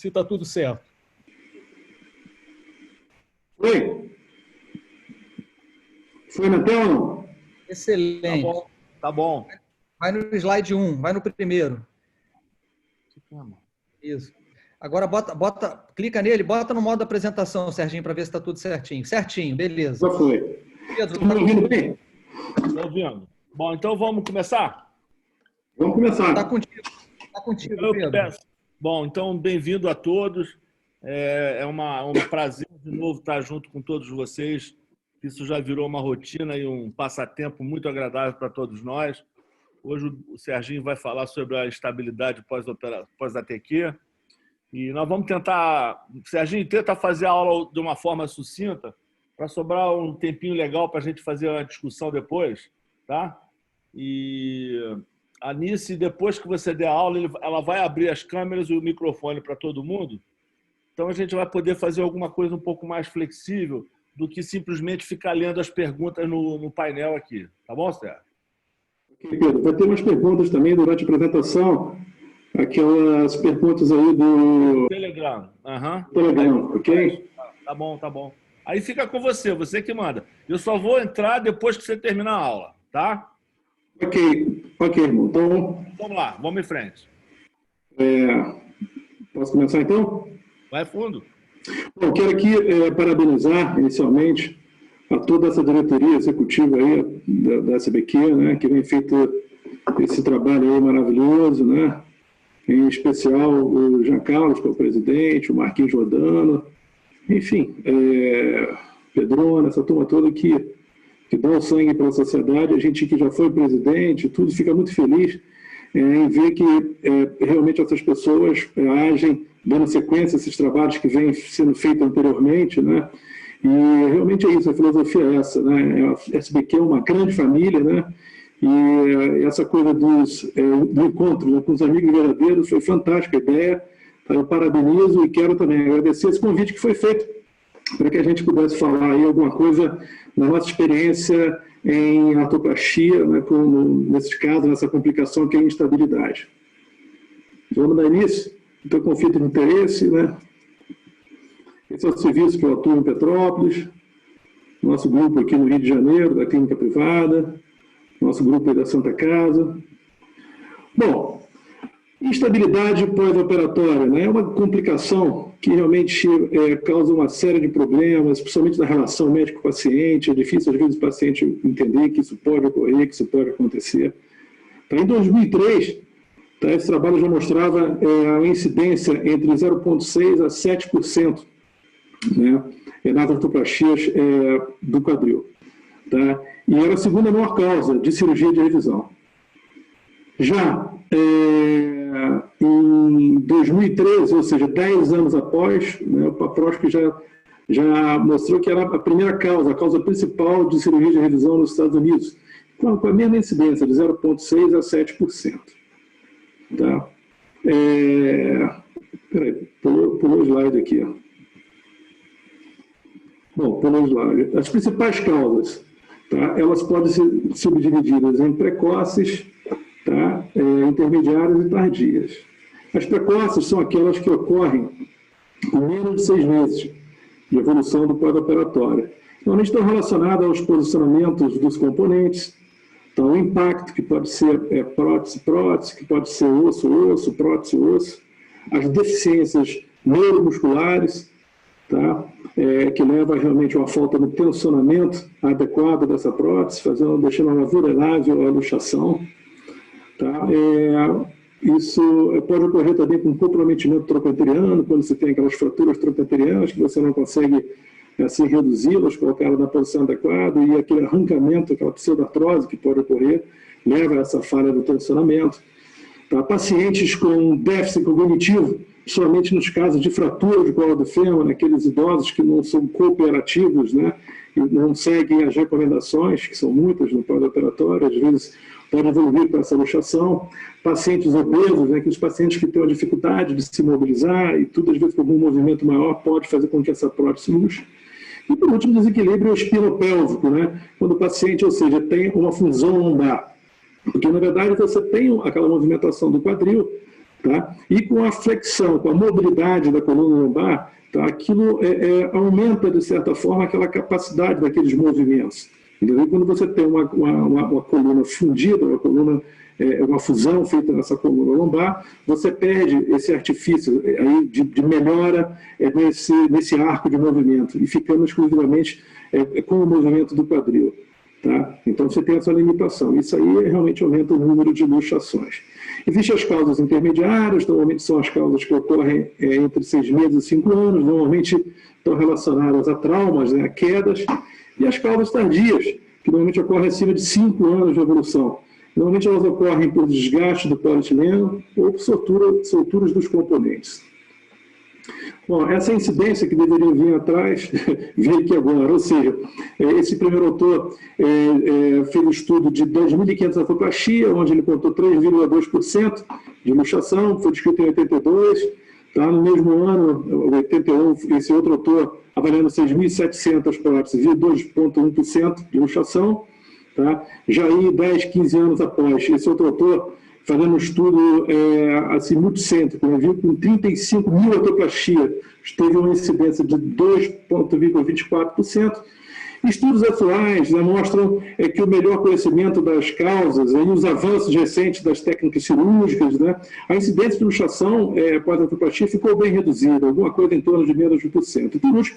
se está tudo certo. Foi? Foi na tela ou não? Excelente. Tá bom, tá bom. Vai no slide 1, vai no primeiro. Isso. Agora clica nele, bota no modo apresentação, Serginho, para ver se está tudo certinho. Certinho, beleza. Já foi. Pedro, Estão me ouvindo bem? Estou ouvindo. Bom, então vamos começar? Vamos começar. Está contigo, Pedro. Bom, então bem-vindo a todos. É um prazer de novo estar junto com todos vocês. Isso já virou uma rotina e um passatempo muito agradável para todos nós. Hoje o Serginho vai falar sobre a estabilidade pós-ATQ. E nós vamos tentar... Serginho, tenta fazer a aula de uma forma sucinta para sobrar um tempinho legal para a gente fazer a discussão depois, tá? E a Nice, depois que você der a aula, ela vai abrir as câmeras e o microfone para todo mundo. Então a gente vai poder fazer alguma coisa um pouco mais flexível do que simplesmente ficar lendo as perguntas no painel aqui. Tá bom, Sérgio? Ok, Pedro. Vai ter umas perguntas também durante a apresentação. Aquelas perguntas aí do Telegram. Telegram, ok? Tá bom, tá bom. Aí fica com você que manda. Eu só vou entrar depois que você terminar a aula, tá? Ok, irmão. Então, vamos lá, vamos em frente. Posso começar então? Vai fundo. Bom, quero aqui parabenizar inicialmente a toda essa diretoria executiva aí da SBQ, né, que vem feito esse trabalho aí maravilhoso, né? Em especial o Jean Carlos, que é o presidente, o Marquinhos Rodano, enfim, Pedrona, essa turma toda que dá o sangue para a sociedade, a gente que já foi presidente, tudo fica muito feliz em ver que realmente essas pessoas agem dando sequência a esses trabalhos que vêm sendo feitos anteriormente, né? E realmente é isso, a filosofia é essa, né? A SBQ é uma grande família, né? E essa coisa do encontro, né, com os amigos verdadeiros foi fantástica a ideia. Eu parabenizo e quero também agradecer esse convite que foi feito para que a gente pudesse falar aí alguma coisa da nossa experiência em artroplastia, né, nesse caso, nessa complicação que é a instabilidade. Vamos dar início? Então, conflito de interesse, né? Esse é o serviço que eu atuo em Petrópolis, nosso grupo aqui no Rio de Janeiro, da clínica privada, nosso grupo aí da Santa Casa. Bom, instabilidade pós-operatória, né? É uma complicação que realmente causa uma série de problemas, principalmente na relação médico-paciente. É difícil, às vezes, o paciente entender que isso pode ocorrer, que isso pode acontecer. Então, em 2003, esse trabalho já mostrava a incidência entre 0,6% a 7%, né, nas artroplastias do quadril. Tá? E era a segunda maior causa de cirurgia de revisão. Já em 2013, ou seja, 10 anos após, né, o Paprosky já mostrou que era a primeira causa, a causa principal de cirurgia de revisão nos Estados Unidos, com a mesma incidência, de 0,6% a 7%. Tá? Peraí, pulou o slide aqui. Ó. Bom, pulou o slide. As principais causas, tá? Elas podem ser subdivididas em precoces, tá? Intermediárias e tardias. As precoces são aquelas que ocorrem com menos de 6 meses de evolução do pós-operatório. Normalmente estão relacionadas aos posicionamentos dos componentes. Então, o impacto, que pode ser prótese, que pode ser osso, prótese, as deficiências neuromusculares, tá? Que leva realmente a uma falta de tensionamento adequado dessa prótese, deixando ela vulnerável à luxação. Tá? Isso pode ocorrer também com comprometimento trocanteriano, quando você tem aquelas fraturas trocanterianas que você não consegue assim reduzi-las, colocá-las na posição adequada, e aquele arrancamento, aquela pseudartrose que pode ocorrer, leva a essa falha do tensionamento. Tá? Pacientes com déficit cognitivo, somente nos casos de fratura de colo do fêmur, naqueles idosos que não são cooperativos, né, e não seguem as recomendações, que são muitas no pós-operatório, às vezes pode evoluir para essa luxação. Pacientes obesos, né, que os pacientes que têm uma dificuldade de se mobilizar, e tudo, às vezes, com algum movimento maior, pode fazer com que essa prótese luxe. E, por último, desequilíbrio espinopélvico, né, quando o paciente, ou seja, tem uma fusão lombar. Porque, na verdade, você tem aquela movimentação do quadril, tá? E com a flexão, com a mobilidade da coluna lombar, tá? Aquilo aumenta, de certa forma, aquela capacidade daqueles movimentos. Entendeu? Quando você tem uma coluna fundida, uma fusão feita nessa coluna lombar, você perde esse artifício aí de melhora nesse arco de movimento, e ficando exclusivamente com o movimento do quadril. Tá? Então você tem essa limitação. Isso aí realmente aumenta o número de luxações. Existem as causas intermediárias, normalmente são as causas que ocorrem entre 6 meses e 5 anos, normalmente estão relacionadas a traumas, né, a quedas, e as causas tardias, que normalmente ocorrem acima de 5 anos de evolução. Normalmente elas ocorrem por desgaste do polietileno ou por solturas dos componentes. Bom, essa incidência que deveria vir atrás, veio aqui agora, ou seja, esse primeiro autor fez um estudo de 2.500 artroplastia, onde ele contou 3,2% de luxação, foi descrito em 82, tá? No mesmo ano, 81, esse outro autor, avaliando 6.700 próteses, viu 2,1% de luxação. Tá? Já aí, 10, 15 anos após, esse outro autor, fazendo um estudo assim, multicêntrico, viu com 35 mil artroplastia, teve uma incidência de 2,24%. Estudos atuais, né, mostram que o melhor conhecimento das causas e os avanços recentes das técnicas cirúrgicas, né, a incidência de luxação pós-artroplastia ficou bem reduzida, alguma coisa em torno de menos de 1%. E, por último,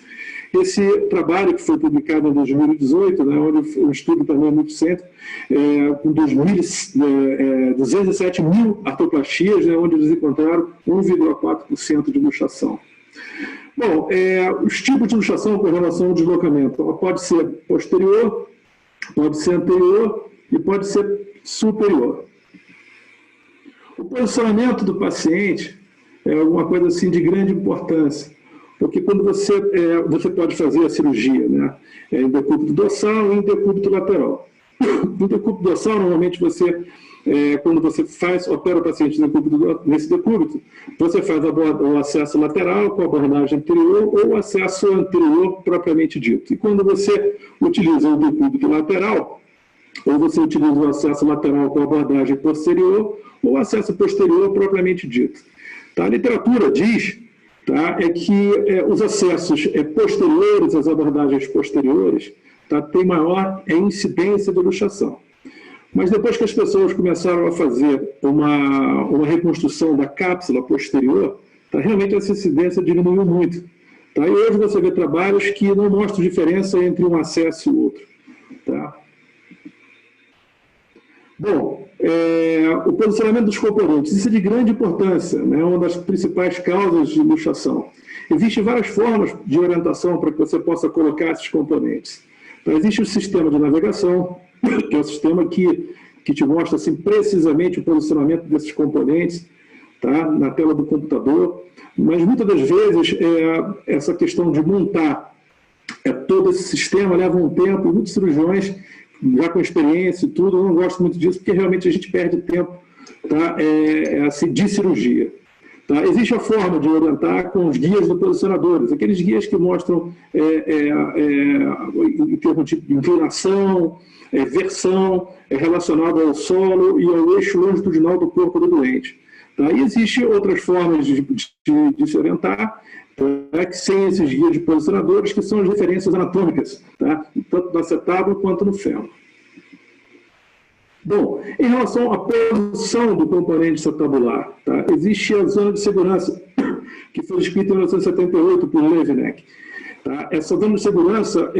esse trabalho que foi publicado em 2018, né, onde o estudo também é muito cêntrico, com 207 mil artroplastias, né, onde eles encontraram 1,4% de luxação. Bom, os tipos de luxação com relação ao deslocamento, ela pode ser posterior, pode ser anterior e pode ser superior. O posicionamento do paciente é alguma coisa assim de grande importância, porque quando você pode fazer a cirurgia, né, em decúbito dorsal e em decúbito lateral. No decúbito dorsal, normalmente quando você opera o paciente nesse decúbito, você faz o acesso lateral com a abordagem anterior ou o acesso anterior propriamente dito. E quando você utiliza o decúbito lateral, ou você utiliza o acesso lateral com a abordagem posterior ou o acesso posterior propriamente dito. Tá? A literatura diz, tá, que os acessos posteriores, as abordagens posteriores, tá, tem maior incidência de luxação. Mas depois que as pessoas começaram a fazer uma reconstrução da cápsula posterior, tá, realmente essa incidência diminuiu muito. Tá? E hoje você vê trabalhos que não mostram diferença entre um acesso e o outro. Tá? Bom, o posicionamento dos componentes, isso é de grande importância, né? É uma das principais causas de luxação. Existem várias formas de orientação para que você possa colocar esses componentes. Então, existe o sistema de navegação, que é o sistema que te mostra assim, precisamente o posicionamento desses componentes, tá, na tela do computador, mas muitas das vezes essa questão de montar todo esse sistema leva um tempo, e muitos cirurgiões, já com experiência e tudo, eu não gosto muito disso, porque realmente a gente perde tempo, tá, assim, de cirurgia. Tá? Existe a forma de orientar com os guias do posicionadores, aqueles guias que mostram em termos de inclinação, versão, relacionado ao solo e ao eixo longitudinal do corpo do doente. Tá? E existem outras formas de se orientar, tá? Que sem esses guias de posicionadores, que são as referências anatômicas, tá? Tanto no acetábulo quanto no fêmur. Bom, em relação à posição do componente acetabular, tá? Existe a zona de segurança, que foi descrita em 1978 por Levinek. Tá? Essa zona de segurança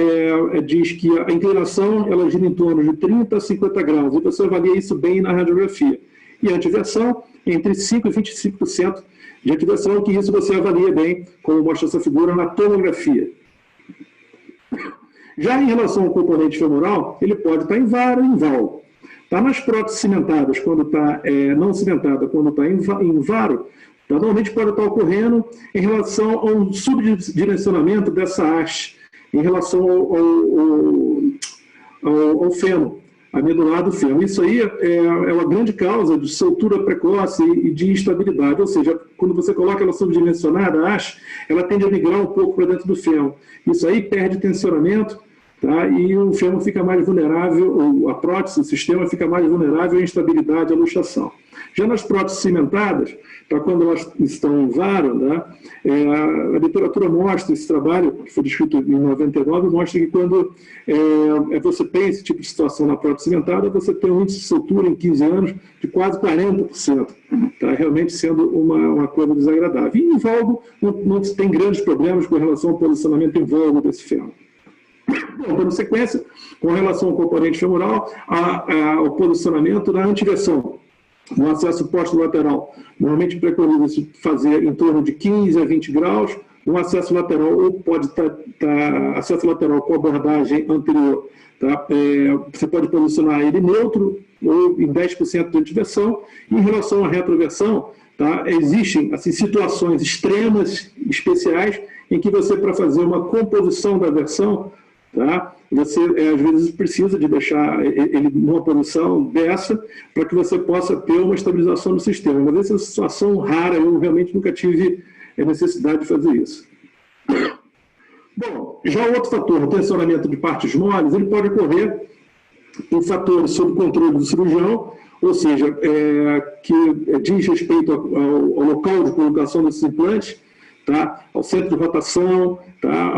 diz que a inclinação ela gira em torno de 30 a 50 graus, e você avalia isso bem na radiografia. E a antiversão, entre 5% e 25% de antiversão, que isso você avalia bem, como mostra essa figura, na tomografia. Já em relação ao componente femoral, ele pode estar em varo ou em val. Tá? Nas próteses cimentadas, quando está não cimentada, quando está em varo, tá? Normalmente pode estar ocorrendo em relação a um subdimensionamento dessa haste, em relação ao fêmur, a medular do fêmur. Isso aí é uma grande causa de soltura precoce e de instabilidade, ou seja, quando você coloca ela subdimensionada, a haste, ela tende a migrar um pouco para dentro do fêmur. Isso aí perde tensionamento, tá? E o fêmur fica mais vulnerável, a prótese, o sistema fica mais vulnerável à instabilidade, à luxação. Já nas próteses cimentadas, para quando elas estão em varo, né, a literatura mostra, esse trabalho, que foi descrito em 99, mostra que quando você tem esse tipo de situação na prótese cimentada, você tem um índice de soltura em 15 anos de quase 40%, tá? Realmente sendo uma coisa desagradável. E em valgo, não se tem grandes problemas com relação ao posicionamento em valgo desse fêmur. Bom, dando sequência, com relação ao componente femoral, ao posicionamento da antiversão. No acesso posto-lateral, normalmente preconiza-se fazer em torno de 15 a 20 graus. No acesso lateral, ou pode estar acesso lateral com abordagem anterior, tá? Você pode posicionar ele neutro ou em 10% de antiversão. Em relação à retroversão, tá? Existem assim, situações extremas, especiais, em que você, para fazer uma composição da versão, tá? Você, às vezes, precisa de deixar ele numa posição dessa para que você possa ter uma estabilização do sistema. Mas essa é uma situação rara, eu realmente nunca tive necessidade de fazer isso. Bom, já o outro fator, o tensionamento de partes moles, ele pode ocorrer por fatores sob controle do cirurgião, ou seja, que diz respeito ao local de colocação desses implantes, tá? Ao centro de rotação, tá?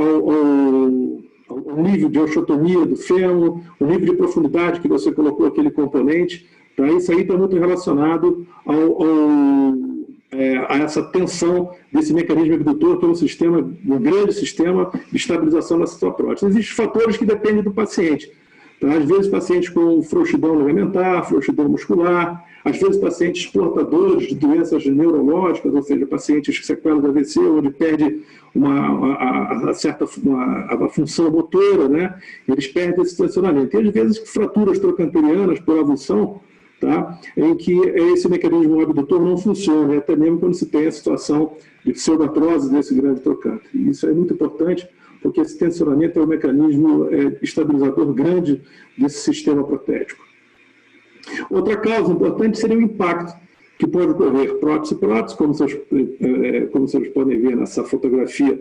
ao nível de osteotomia do fêmur, o nível de profundidade que você colocou aquele componente, tá? Isso aí está muito relacionado a essa tensão desse mecanismo abdutor, que é um grande sistema de estabilização dessa sua prótese. Existem fatores que dependem do paciente. Tá? Às vezes, pacientes com frouxidão ligamentar, frouxidão muscular, às vezes, pacientes portadores de doenças neurológicas, ou seja, pacientes que sequelas do AVC, onde perde a função motora, né? Eles perdem esse tensionamento. E, às vezes, fraturas trocanterianas por avulsão, tá? Em que esse mecanismo abdutor não funciona, até mesmo quando se tem a situação de pseudartrose desse grande trocante. E isso é muito importante, porque esse tensionamento é um mecanismo estabilizador grande desse sistema protético. Outra causa importante seria o impacto, que pode ocorrer prótese-prótese, como vocês podem ver nessa fotografia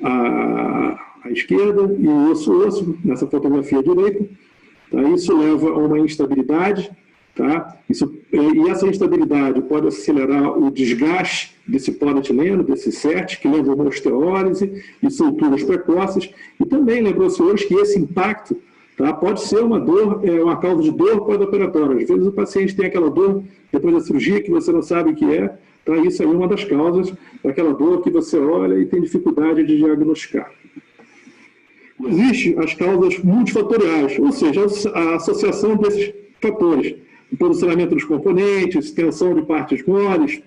à esquerda, e osso-osso, nessa fotografia à direita. Tá? Isso leva a uma instabilidade, tá? E essa instabilidade pode acelerar o desgaste desse polietileno, desse CERT, que leva a uma osteólise e solturas precoces. E também lembrou-se hoje que esse impacto, tá, pode ser uma dor, uma causa de dor pós-operatória. Às vezes o paciente tem aquela dor depois da cirurgia que você não sabe o que é. Tá? Isso aí é uma das causas daquela dor que você olha e tem dificuldade de diagnosticar. Existem as causas multifatoriais, ou seja, a associação desses fatores. O posicionamento dos componentes, tensão de partes moles,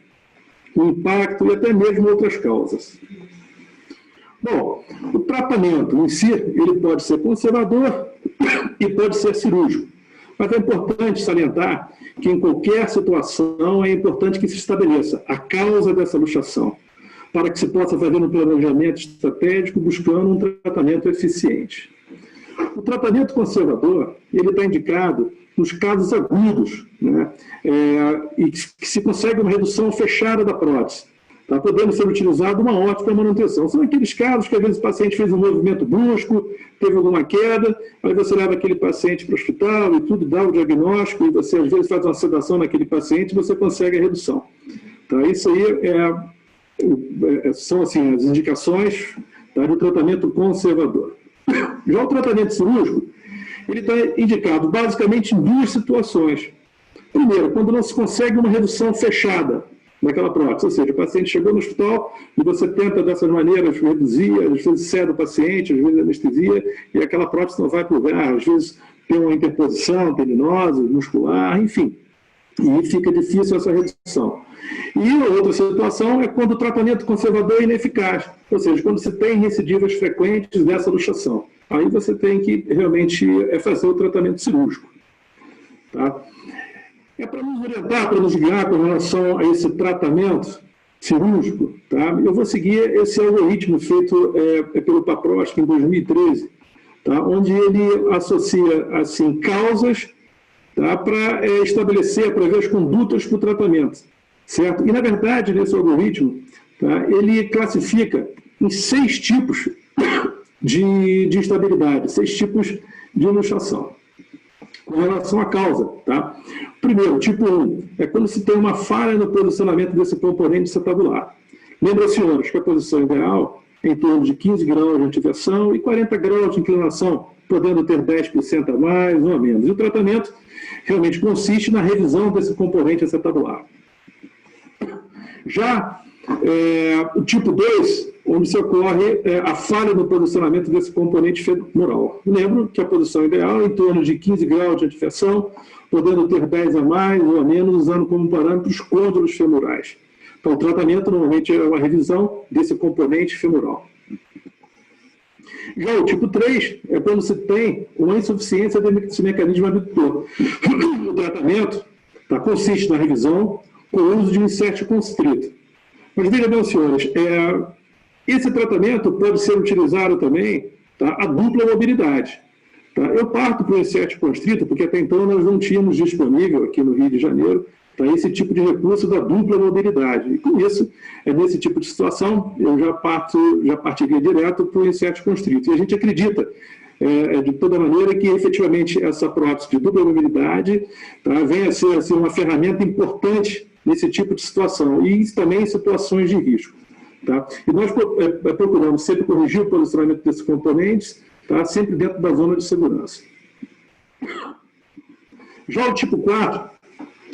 o impacto e até mesmo outras causas. Bom, o tratamento em si, ele pode ser conservador e pode ser cirúrgico. Mas é importante salientar que em qualquer situação é importante que se estabeleça a causa dessa luxação, para que se possa fazer um planejamento estratégico buscando um tratamento eficiente. O tratamento conservador, ele está indicado nos casos agudos, né? E que se consegue uma redução fechada da prótese, tá? Podendo ser utilizado uma ótima manutenção. São aqueles casos que às vezes o paciente fez um movimento brusco, teve alguma queda, aí você leva aquele paciente para o hospital e tudo, dá o diagnóstico, e você às vezes faz uma sedação naquele paciente e você consegue a redução. Tá? Isso aí são assim, as indicações, tá, do tratamento conservador. Já o tratamento cirúrgico, ele está indicado basicamente em duas situações. Primeiro, quando não se consegue uma redução fechada daquela prótese, ou seja, o paciente chegou no hospital e você tenta dessas maneiras reduzir, às vezes cede o paciente, às vezes anestesia, e aquela prótese não vai para o lugar, às vezes tem uma interposição tendinosa, muscular, enfim, e fica difícil essa redução. E outra situação é quando o tratamento conservador é ineficaz, ou seja, quando se tem recidivas frequentes dessa luxação. Aí você tem que realmente fazer o tratamento cirúrgico. Tá? Para nos orientar, para nos guiar com relação a esse tratamento cirúrgico, tá? Eu vou seguir esse algoritmo feito pelo Paprosky em 2013, tá? Onde ele associa assim, causas, tá? Para estabelecer, para ver as condutas para o tratamento. Certo? E, na verdade, nesse algoritmo, tá? Ele classifica em 6 tipos de instabilidade, 6 tipos de luxação. Com relação à causa, tá? Primeiro, tipo 1, é quando se tem uma falha no posicionamento desse componente acetabular. Lembra, senhores, que a posição ideal é em torno de 15 graus de antiversão e 40 graus de inclinação, podendo ter 10% a mais ou a menos. E o tratamento realmente consiste na revisão desse componente acetabular. Já o tipo 2, onde se ocorre a falha no posicionamento desse componente femoral. Lembro que a posição ideal é em torno de 15 graus de antiversão, podendo ter 10 a mais ou a menos, usando como parâmetro os côndilos femorais. Então, o tratamento normalmente é uma revisão desse componente femoral. Já o tipo 3 é quando se tem uma insuficiência desse mecanismo abdutor. O tratamento consiste na revisão com o uso de um insert constrito. Mas veja bem, senhores, esse tratamento pode ser utilizado também, a dupla mobilidade. Eu parto para o insert constrito, porque até então nós não tínhamos disponível aqui no Rio de Janeiro esse tipo de recurso da dupla mobilidade. E com isso, nesse tipo de situação, eu já partiria direto para o insert constrito. E a gente acredita, de toda maneira, que efetivamente essa prótese de dupla mobilidade venha a ser assim, uma ferramenta importante nesse tipo de situação, e também em situações de risco. E nós procuramos sempre corrigir o posicionamento desses componentes, sempre dentro da zona de segurança. Já o tipo 4,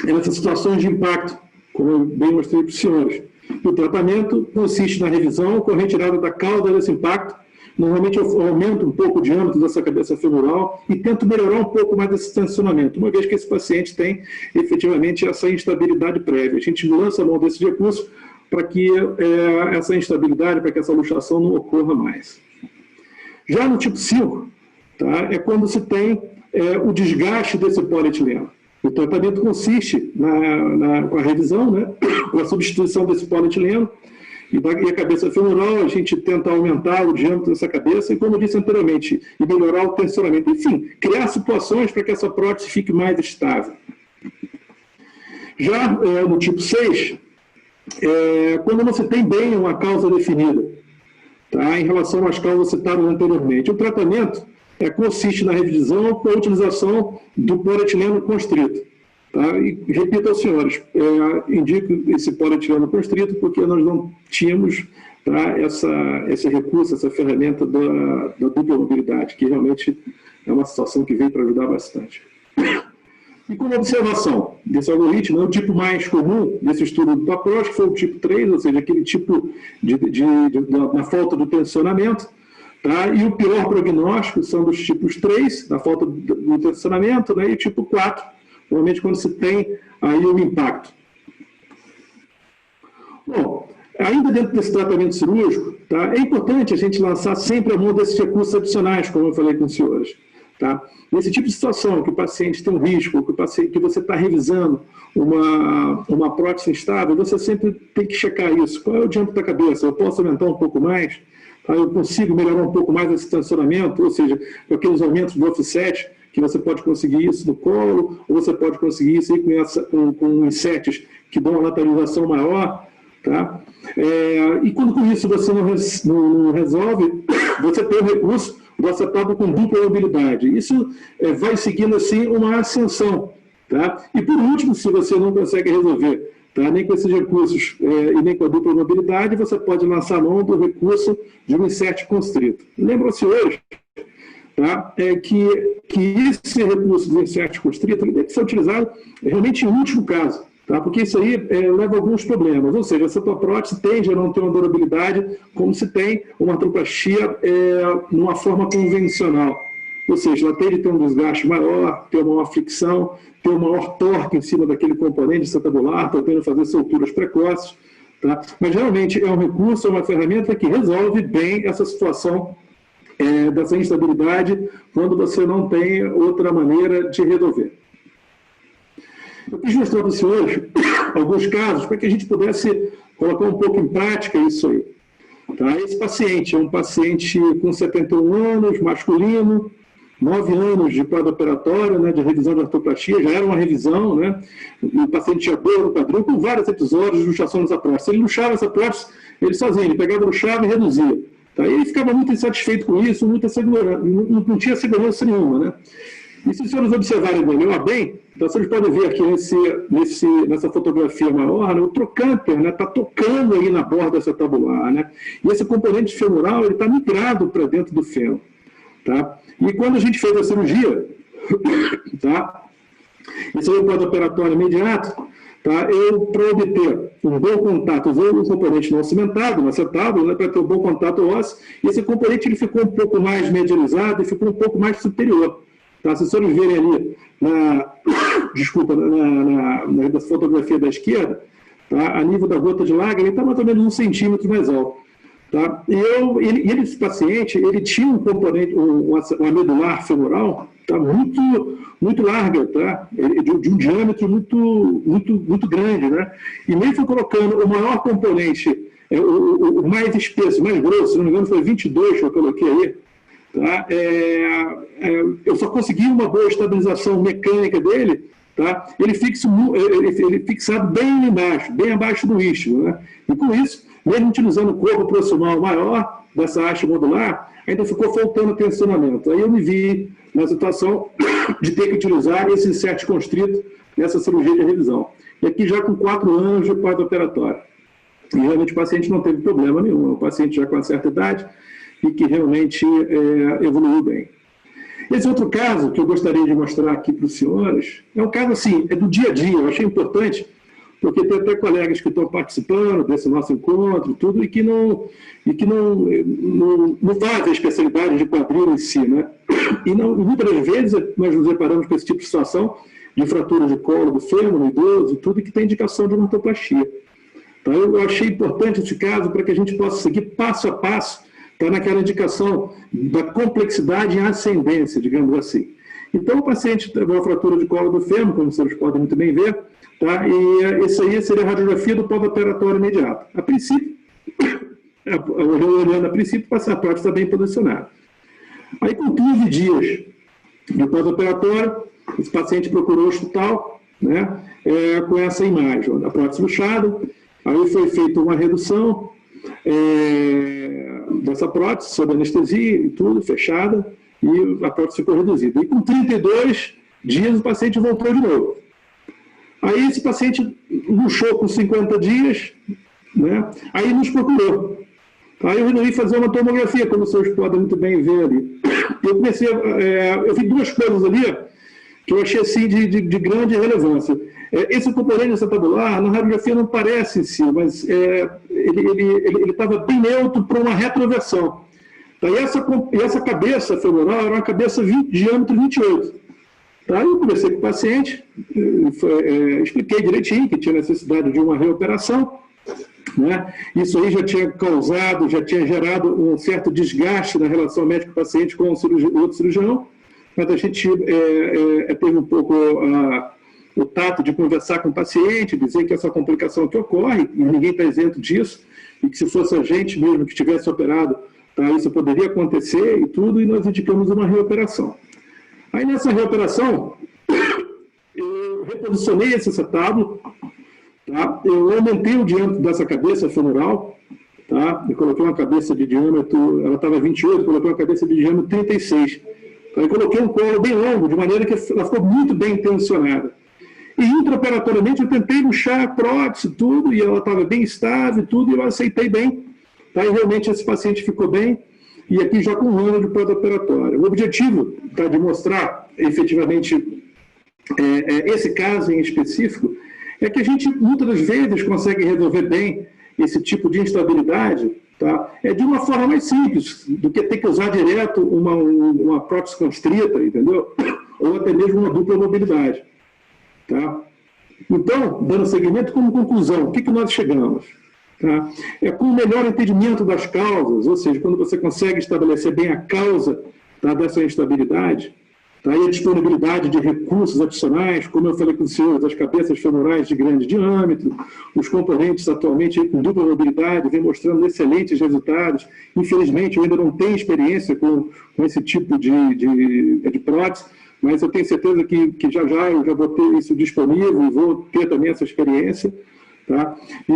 é nessas situações de impacto, como eu bem mostrei para os senhores. O tratamento consiste na revisão com a retirada da cauda desse impacto. Normalmente eu aumento um pouco o diâmetro dessa cabeça femoral e tento melhorar um pouco mais esse tensionamento, uma vez que esse paciente tem efetivamente essa instabilidade prévia. A gente lança a mão desse recurso para que essa instabilidade, para que essa luxação não ocorra mais. Já no tipo 5, é quando se tem o desgaste desse polietileno. O tratamento consiste com a revisão, com a substituição desse polietileno, e a cabeça femoral, a gente tenta aumentar o diâmetro dessa cabeça, e como eu disse anteriormente, e melhorar o tensionamento. Enfim, criar situações para que essa prótese fique mais estável. Já no tipo 6, quando você tem bem uma causa definida, em relação às causas citadas anteriormente. O tratamento consiste na revisão com a utilização do polietileno constrito. E repito aos senhores, indico esse polietileno constrito porque nós não tínhamos esse recurso, essa ferramenta da dupla mobilidade, que realmente é uma situação que veio para ajudar bastante. E como observação desse algoritmo, o tipo mais comum desse estudo do PAPROS, que foi o tipo 3, ou seja, aquele tipo na falta do tensionamento, e o pior prognóstico são dos tipos 3, na falta do tensionamento, e o tipo 4, normalmente quando se tem aí o impacto. Bom, ainda dentro desse tratamento cirúrgico, é importante a gente lançar sempre a mão desses recursos adicionais, como eu falei com os senhores. Nesse tipo de situação, que o paciente tem um risco, que você está revisando uma prótese instável, você sempre tem que checar isso. Qual é o diâmetro da cabeça? Eu posso aumentar um pouco mais? Eu consigo melhorar um pouco mais esse tensionamento? Ou seja, com aqueles aumentos do offset, que você pode conseguir isso no colo, ou você pode conseguir isso aí com inserts que dão uma lateralização maior. E quando com isso você não resolve, você tem o recurso do acetato com dupla mobilidade. Isso vai seguindo assim uma ascensão. E por último, se você não consegue resolver nem com esses recursos e nem com a dupla mobilidade, você pode lançar a mão do recurso de um insert constrito. Lembram-se hoje que esse recurso do insert constrito ele deve ser utilizado realmente em último caso. Porque isso aí leva a alguns problemas, ou seja, essa tua prótese tende a não ter uma durabilidade como se tem uma artroplastia numa forma convencional. Ou seja, ela tende a ter um desgaste maior, ter uma maior fricção, ter um maior torque em cima daquele componente acetabular, podendo fazer solturas precoces. Mas realmente é um recurso, é uma ferramenta que resolve bem essa situação dessa instabilidade quando você não tem outra maneira de resolver. Eu quis mostrar para os senhores alguns casos para que a gente pudesse colocar um pouco em prática isso aí. Esse paciente é um paciente com 71 anos, masculino, 9 anos de pós-operatório, de revisão de artroplastia, já era uma revisão, o paciente tinha dor no quadril, com vários episódios de luxação dessa prótese. Ele luxava essa prótese, ele sozinho, ele pegava, luxava e reduzia. Tá? E ele ficava muito insatisfeito com isso, muita segurança, não tinha segurança nenhuma, né? E se os senhores observarem melhor bem, então vocês podem ver aqui nessa fotografia maior, né, o trocânter está tocando aí na borda dessa tabular, né? E esse componente femoral está migrado para dentro do fêmur. Tá? E quando a gente fez a cirurgia, tá? Esse é o pós-operatório imediato, tá? Eu, para obter um bom contato, usei um componente não cimentado, um acetábulo, né, para ter um bom contato ósseo, e esse componente ele ficou um pouco mais medializado e ficou um pouco mais superior. Tá? Se vocês verem ali na fotografia da esquerda, tá? A nível da gota de lágrima, ele está mais ou menos 1 centímetro mais alto. Tá? Esse paciente, ele tinha um componente, uma medular femoral, tá? muito larga, tá? De um diâmetro muito grande, né? E mesmo foi colocando o maior componente, o mais espesso, mais grosso, se não me engano foi 22 que eu coloquei aí, tá? Eu só consegui uma boa estabilização mecânica dele, tá? Ele fixado bem embaixo, bem abaixo do istmo, né? E com isso, mesmo utilizando o corpo proximal maior dessa haste modular, ainda ficou faltando tensionamento. Aí eu me vi na situação de ter que utilizar esse insert constrito nessa cirurgia de revisão. E aqui já com 4 anos de pós-operatório. E realmente o paciente não teve problema nenhum, o paciente já com uma certa idade e que realmente evoluiu bem. Esse outro caso que eu gostaria de mostrar aqui para os senhores, é um caso assim, é do dia a dia, eu achei importante, porque tem até colegas que estão participando desse nosso encontro, tudo, e que não fazem a especialidade de quadril em si, né? E muitas das vezes nós nos deparamos com esse tipo de situação de fratura de colo do fêmur, no idoso, tudo, que tem indicação de uma ortoplastia. Então, eu achei importante esse caso para que a gente possa seguir passo a passo, tá, naquela indicação da complexidade em ascendência, digamos assim. Então, o paciente teve uma fratura de colo do fêmur, como vocês podem muito bem ver, tá? E isso aí seria a radiografia do pós-operatório imediato. A princípio, olhando a princípio, a prótese está bem posicionada. Aí, com 15 dias de pós-operatório, esse paciente procurou o hospital, né, com essa imagem, a prótese luxada. Aí foi feita uma redução dessa prótese, sob anestesia e tudo, fechada, e a prótese ficou reduzida. E com 32 dias, o paciente voltou de novo. Aí esse paciente luxou com 50 dias, né? Aí nos procurou. Aí eu resolvi fazer uma tomografia, como vocês podem muito bem ver ali. Eu vi 2 coisas ali que eu achei assim de grande relevância. Esse componente acetabular, na radiografia não parece em si, mas ele estava bem neutro para uma retroversão. Tá? E essa cabeça femoral era uma cabeça de diâmetro 28. Tá? Eu conversei com o paciente, expliquei direitinho que tinha necessidade de uma reoperação, né? Isso aí já tinha gerado um certo desgaste na relação médico-paciente com o outro cirurgião, mas a gente teve um pouco o tato de conversar com o paciente, dizer que essa complicação que ocorre, e ninguém está isento disso, e que se fosse a gente mesmo que tivesse operado, tá, isso poderia acontecer e tudo, e nós indicamos uma reoperação. Aí nessa reoperação, eu reposicionei esse acetábulo, tá? Eu aumentei o diâmetro dessa cabeça femoral, tá? Eu coloquei uma cabeça de diâmetro, ela estava 28, coloquei uma cabeça de diâmetro 36. Aí coloquei um colo bem longo, de maneira que ela ficou muito bem tensionada. E intraoperatoriamente eu tentei luxar a prótese, tudo, e ela estava bem estável, tudo, e eu aceitei bem. Tá? E realmente esse paciente ficou bem, e aqui já com 1 ano de pós-operatório. O objetivo, tá, de mostrar efetivamente esse caso em específico é que a gente muitas das vezes consegue resolver bem esse tipo de instabilidade, tá, de uma forma mais simples do que ter que usar direto uma prótese constrita, entendeu? Ou até mesmo uma dupla mobilidade. Tá? Então, dando seguimento, como conclusão, o que nós chegamos? Tá? Com o melhor entendimento das causas, ou seja, quando você consegue estabelecer bem a causa, tá, dessa instabilidade, tá, e a disponibilidade de recursos adicionais, como eu falei com os senhores, as cabeças femorais de grande diâmetro, os componentes atualmente com dupla mobilidade, vem mostrando excelentes resultados. Infelizmente, eu ainda não tenho experiência com esse tipo de prótese, mas eu tenho certeza que já eu já vou ter isso disponível e vou ter também essa experiência. Tá? E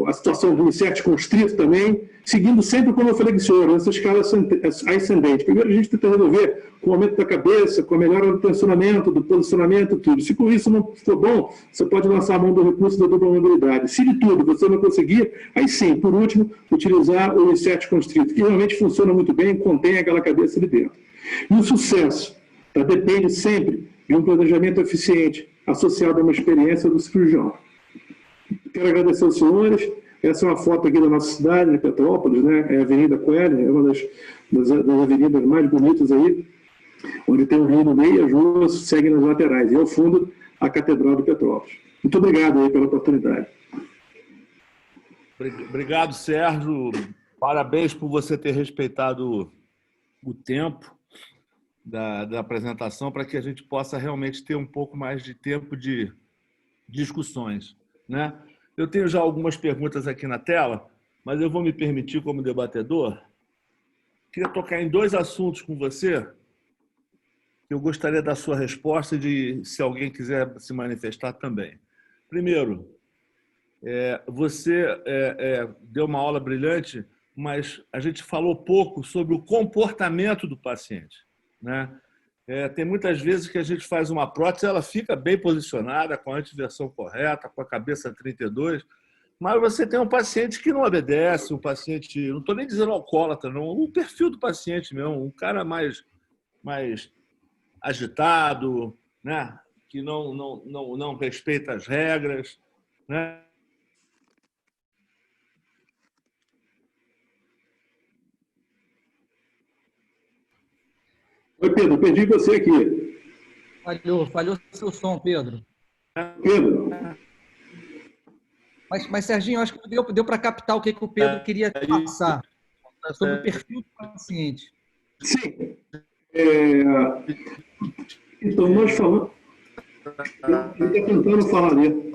a situação do insert constrito também, seguindo sempre, como eu falei com o senhor, essa escala ascendente. Primeiro a gente tenta resolver com o aumento da cabeça, com a melhora do tensionamento, do posicionamento, tudo. Se com isso não for bom, você pode lançar a mão do recurso da dupla mobilidade. Se de tudo você não conseguir, aí sim, por último, utilizar o insert constrito, que realmente funciona muito bem, contém aquela cabeça ali dentro. E o sucesso, tá, depende sempre de um planejamento eficiente, associado a uma experiência do cirurgião. Quero agradecer aos senhores. Essa é uma foto aqui da nossa cidade, de Petrópolis, né? É a Avenida Coelho, é uma das avenidas mais bonitas aí, onde tem um rio no meio e as ruas seguem nas laterais. E ao fundo, a Catedral de Petrópolis. Muito obrigado aí pela oportunidade. Obrigado, Sérgio. Parabéns por você ter respeitado o tempo da apresentação, para que a gente possa realmente ter um pouco mais de tempo de discussões, né? Eu tenho já algumas perguntas aqui na tela, mas eu vou me permitir, como debatedor, queria tocar em 2 assuntos com você, que eu gostaria da sua resposta e de, se alguém quiser se manifestar também. Primeiro, você deu uma aula brilhante, mas a gente falou pouco sobre o comportamento do paciente, né? Tem muitas vezes que a gente faz uma prótese, ela fica bem posicionada, com a antiversão correta, com a cabeça 32, mas você tem um paciente que não obedece, um paciente, não estou nem dizendo alcoólatra, não, o perfil do paciente mesmo, um cara mais agitado, né? Que não respeita as regras, né? Oi, Pedro, perdi você aqui. Falhou seu som, Pedro. Pedro. Mas Serginho, acho que deu para captar o que o Pedro queria passar sobre o perfil do paciente. Sim. Então, nós falamos... Ele está tentando falar ali.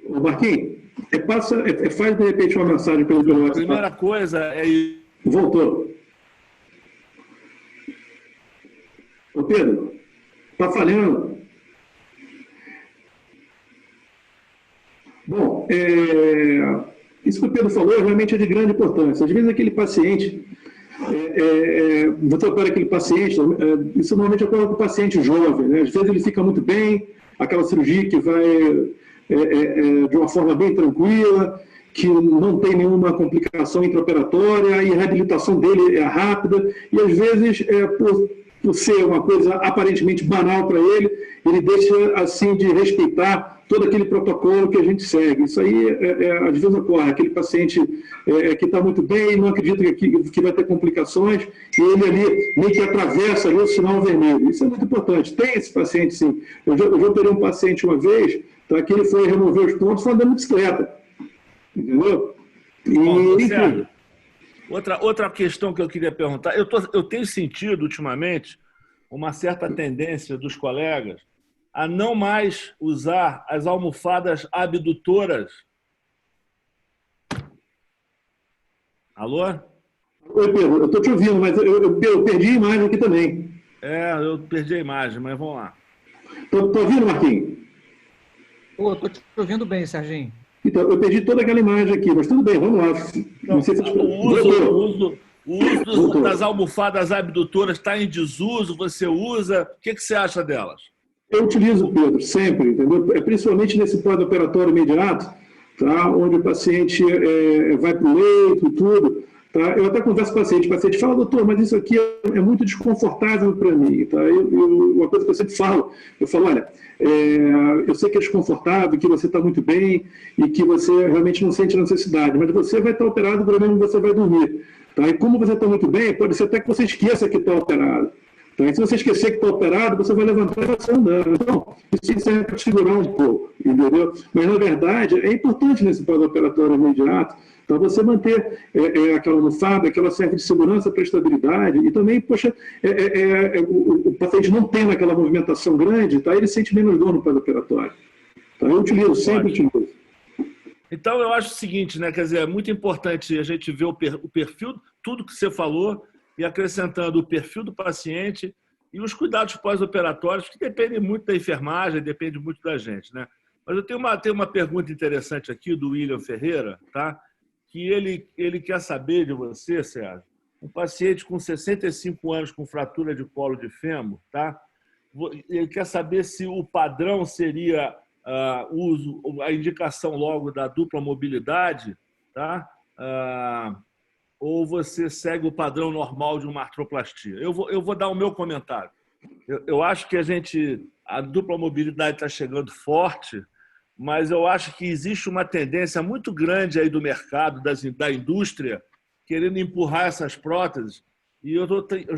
Ô, Marquinhos, faz de repente uma mensagem pelo WhatsApp. A primeira coisa é... Voltou. Ô, Pedro, está falhando. Bom, isso que o Pedro falou realmente é de grande importância. Às vezes aquele paciente, você opera aquele paciente, isso normalmente ocorre com o paciente jovem, né? Às vezes ele fica muito bem, aquela cirurgia que vai de uma forma bem tranquila, que não tem nenhuma complicação intraoperatória, e a reabilitação dele é rápida, e às vezes, por ser uma coisa aparentemente banal para ele, ele deixa assim de respeitar todo aquele protocolo que a gente segue. Isso aí, às vezes, ocorre. Aquele paciente que está muito bem, não acredita que vai ter complicações, e ele ali meio que atravessa ali o sinal vermelho. Isso é muito importante. Tem esse paciente, sim. Eu já operei um paciente uma vez, tá, que ele foi remover os pontos, foi andando de bicicleta. Entendeu? Bom, Sérgio, outra questão que eu queria perguntar, eu tenho sentido ultimamente uma certa tendência dos colegas a não mais usar as almofadas abdutoras. Alô? Oi, Pedro, eu estou te ouvindo, mas eu perdi a imagem aqui também. Eu perdi a imagem, mas vamos lá. Estou ouvindo, Marquinhos? Estou te ouvindo bem, Serginho. Então, eu perdi toda aquela imagem aqui, mas tudo bem, vamos lá. Não sei se o uso das almofadas abdutoras está em desuso, você usa, o que você acha delas? Eu utilizo, Pedro, sempre, entendeu? Principalmente nesse pós-operatório imediato, tá? Onde o paciente vai para o leito e tudo. Tá? Eu até converso com o paciente fala, doutor, mas isso aqui é muito desconfortável para mim. Tá? Uma coisa que eu sempre falo, olha, eu sei que é desconfortável, que você está muito bem e que você realmente não sente necessidade, mas você vai estar operado, pelo menos você vai dormir. Tá? E como você está muito bem, pode ser até que você esqueça que está operado. Tá? E se você esquecer que está operado, você vai levantar e vai sair andando. Então, isso serve para te segurar um pouco, entendeu? Mas, na verdade, é importante nesse pós-operatório imediato, então, você manter aquela almofada, aquela certa de segurança para estabilidade, e também, poxa, o paciente não tem aquela movimentação grande, tá? Ele sente menos dor no pós-operatório. Tá? Eu utilizo, sempre utilizo. Então, eu acho o seguinte, né? Quer dizer, é muito importante a gente ver o perfil, tudo que você falou, e acrescentando o perfil do paciente e os cuidados pós-operatórios, que dependem muito da enfermagem, depende muito da gente, né? Mas eu tenho uma pergunta interessante aqui do William Ferreira, tá? Que ele quer saber de você, Sérgio, um paciente com 65 anos com fratura de colo de fêmur, tá? Ele quer saber se o padrão seria a indicação logo da dupla mobilidade, tá? Ou você segue o padrão normal de uma artroplastia. Eu vou dar o meu comentário. Eu acho que a dupla mobilidade está chegando forte, mas eu acho que existe uma tendência muito grande aí do mercado, da indústria, querendo empurrar essas próteses. E eu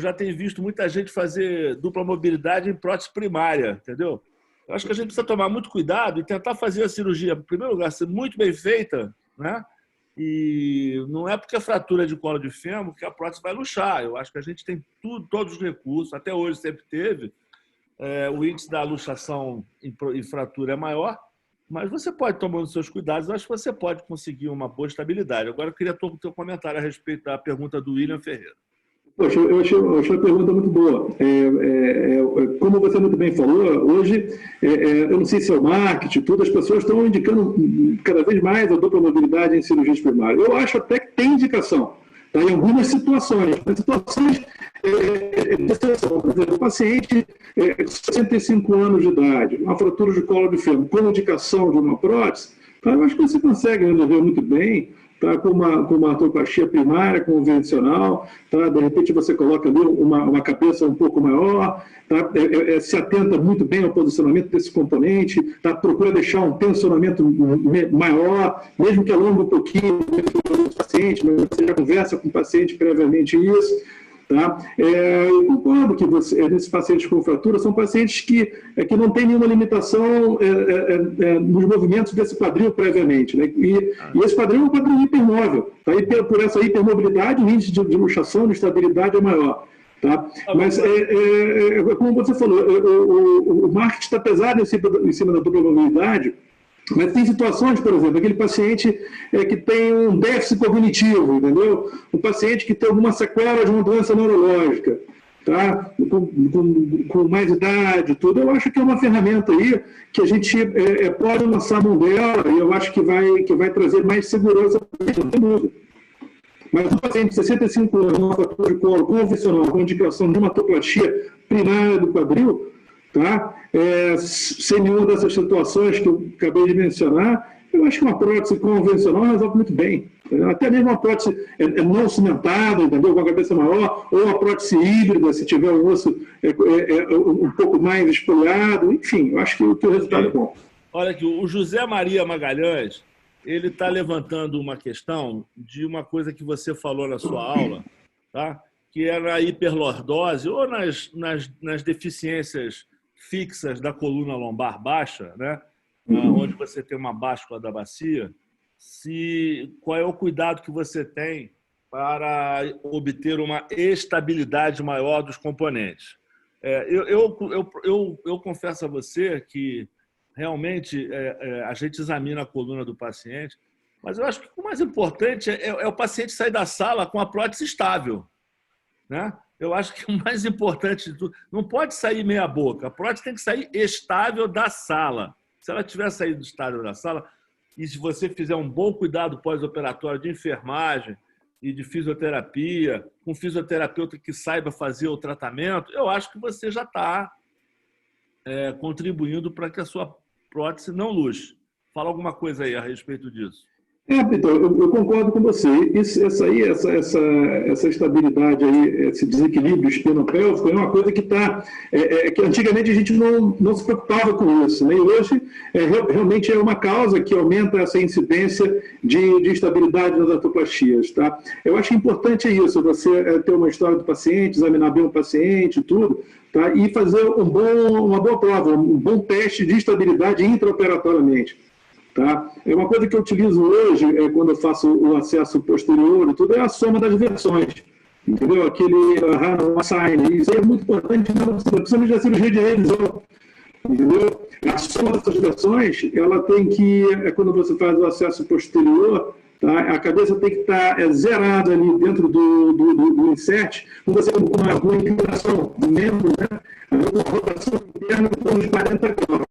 já tenho visto muita gente fazer dupla mobilidade em prótese primária, entendeu? Eu acho que a gente precisa tomar muito cuidado e tentar fazer a cirurgia, em primeiro lugar, ser muito bem feita, né? E não é porque a fratura de colo de fêmur que a prótese vai luxar. Eu acho que a gente tem todos os recursos, até hoje sempre teve. O índice da luxação em fratura é maior, mas você pode tomar os seus cuidados. Eu acho que você pode conseguir uma boa estabilidade. Agora eu queria ter o teu comentário a respeito da pergunta do William Ferreira. Poxa, eu achei a pergunta muito boa. Como você muito bem falou, hoje, eu não sei se é o marketing, tudo, as pessoas estão indicando cada vez mais a dupla mobilidade em cirurgias primárias. Eu acho até que tem indicação, tá? Em algumas situações. Mas situações de exceção. Por exemplo, o paciente com 65 anos de idade, uma fratura de colo de fêmur, com indicação de uma prótese, tá? Eu acho que você consegue resolver muito bem. Tá, com uma artroplastia primária, convencional, tá? De repente você coloca ali uma cabeça um pouco maior, tá? Se atenta muito bem ao posicionamento desse componente, tá? Procura deixar um tensionamento maior, mesmo que alongue um pouquinho o paciente, mas você já conversa com o paciente previamente isso. Tá? Eu concordo que esses pacientes com fratura são pacientes que não têm nenhuma limitação nos movimentos desse quadril previamente, né? E esse quadril é um quadril hipermóvel. Tá? E por essa hipermobilidade, o índice de luxação, de estabilidade é maior. Tá? Mas, como você falou, o marketing está pesado em cima da dupla mobilidade. Mas tem situações, por exemplo, aquele paciente que tem um déficit cognitivo, entendeu? Um paciente que tem alguma sequela de uma doença neurológica, tá? Com mais idade, tudo. Eu acho que é uma ferramenta aí que a gente pode lançar a mão dela e eu acho que vai trazer mais segurança para a gente, não tem dúvida. Mas um paciente de 65 anos, uma fratura de colo convencional, com indicação de uma artroplastia primária do quadril, tá? Sem nenhuma dessas situações que eu acabei de mencionar, eu acho que uma prótese convencional resolve muito bem. Até mesmo uma prótese não cimentada, entendeu? Com a cabeça maior, ou uma prótese híbrida, se tiver um osso um pouco mais espoliado, enfim, eu acho que o resultado é bom. Olha aqui, o José Maria Magalhães, ele está levantando uma questão de uma coisa que você falou na sua aula, tá? Que era a hiperlordose ou nas deficiências fixas da coluna lombar baixa, né? Onde você tem uma báscula da bacia, qual é o cuidado que você tem para obter uma estabilidade maior dos componentes. Eu confesso a você que realmente a gente examina a coluna do paciente, mas eu acho que o mais importante é o paciente sair da sala com a prótese estável, né? Eu acho que o mais importante de tudo, não pode sair meia boca, a prótese tem que sair estável da sala. Se ela tiver saído estável da sala, e se você fizer um bom cuidado pós-operatório de enfermagem e de fisioterapia, com um fisioterapeuta que saiba fazer o tratamento, eu acho que você já está contribuindo para que a sua prótese não luxe. Fala alguma coisa aí a respeito disso. Então, eu concordo com você. Essa estabilidade aí, esse desequilíbrio espinopélvico é uma coisa que que antigamente a gente não se preocupava com isso, né? E hoje realmente é uma causa que aumenta essa incidência de instabilidade nas artroplastias, tá? Eu acho importante isso, você ter uma história do paciente, examinar bem o paciente, tudo, tá? E fazer uma boa prova, um bom teste de estabilidade intraoperatoriamente. Tá? É uma coisa que eu utilizo hoje, quando eu faço o acesso posterior e tudo, é a soma das versões. Entendeu? Aquele Hahnemann sign. Isso aí é muito importante, principalmente na cirurgia de revisão. Entendeu? A soma dessas versões, ela tem que, quando você faz o acesso posterior, tá? A cabeça tem que estar zerada ali dentro do insert, com você com uma inclinação do membro, né? A rotação interna em torno de 40 graus.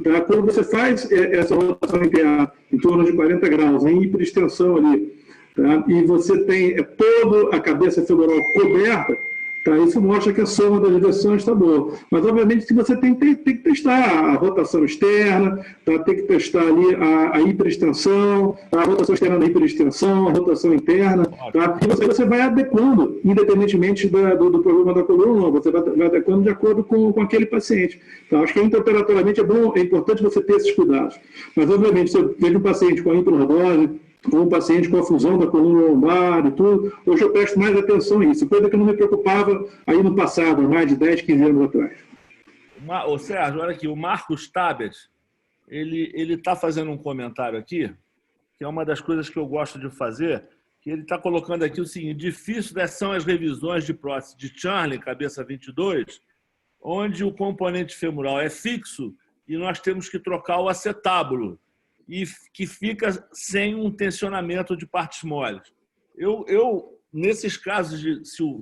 Tá? Quando você faz essa rotação interna em torno de 40 graus, em hiperextensão ali, tá? E você tem toda a cabeça femoral coberta, tá? Isso mostra que a soma das direções está boa. Mas, obviamente, que você tem que testar a rotação externa, tá? Tem que testar ali a hiperextensão, a rotação externa da hiperextensão, a rotação interna. Tá? E você vai adequando, independentemente do problema da coluna, não. Você vai adequando de acordo com aquele paciente. Tá? Acho que intraoperatoriamente é importante você ter esses cuidados. Mas, obviamente, se eu vejo um paciente com hiperlordose, com um paciente com a fusão da coluna lombar e tudo, hoje eu presto mais atenção nisso, coisa que eu não me preocupava aí no passado, há mais de 10, 15 anos atrás. Ô Sérgio, olha aqui, o Marcos Tabet, ele está fazendo um comentário aqui, que é uma das coisas que eu gosto de fazer, que ele está colocando aqui o seguinte: difícil são as revisões de prótese de Charnley, cabeça 22, onde o componente femoral é fixo e nós temos que trocar o acetábulo, e que fica sem um tensionamento de partes moles. Eu nesses casos, se o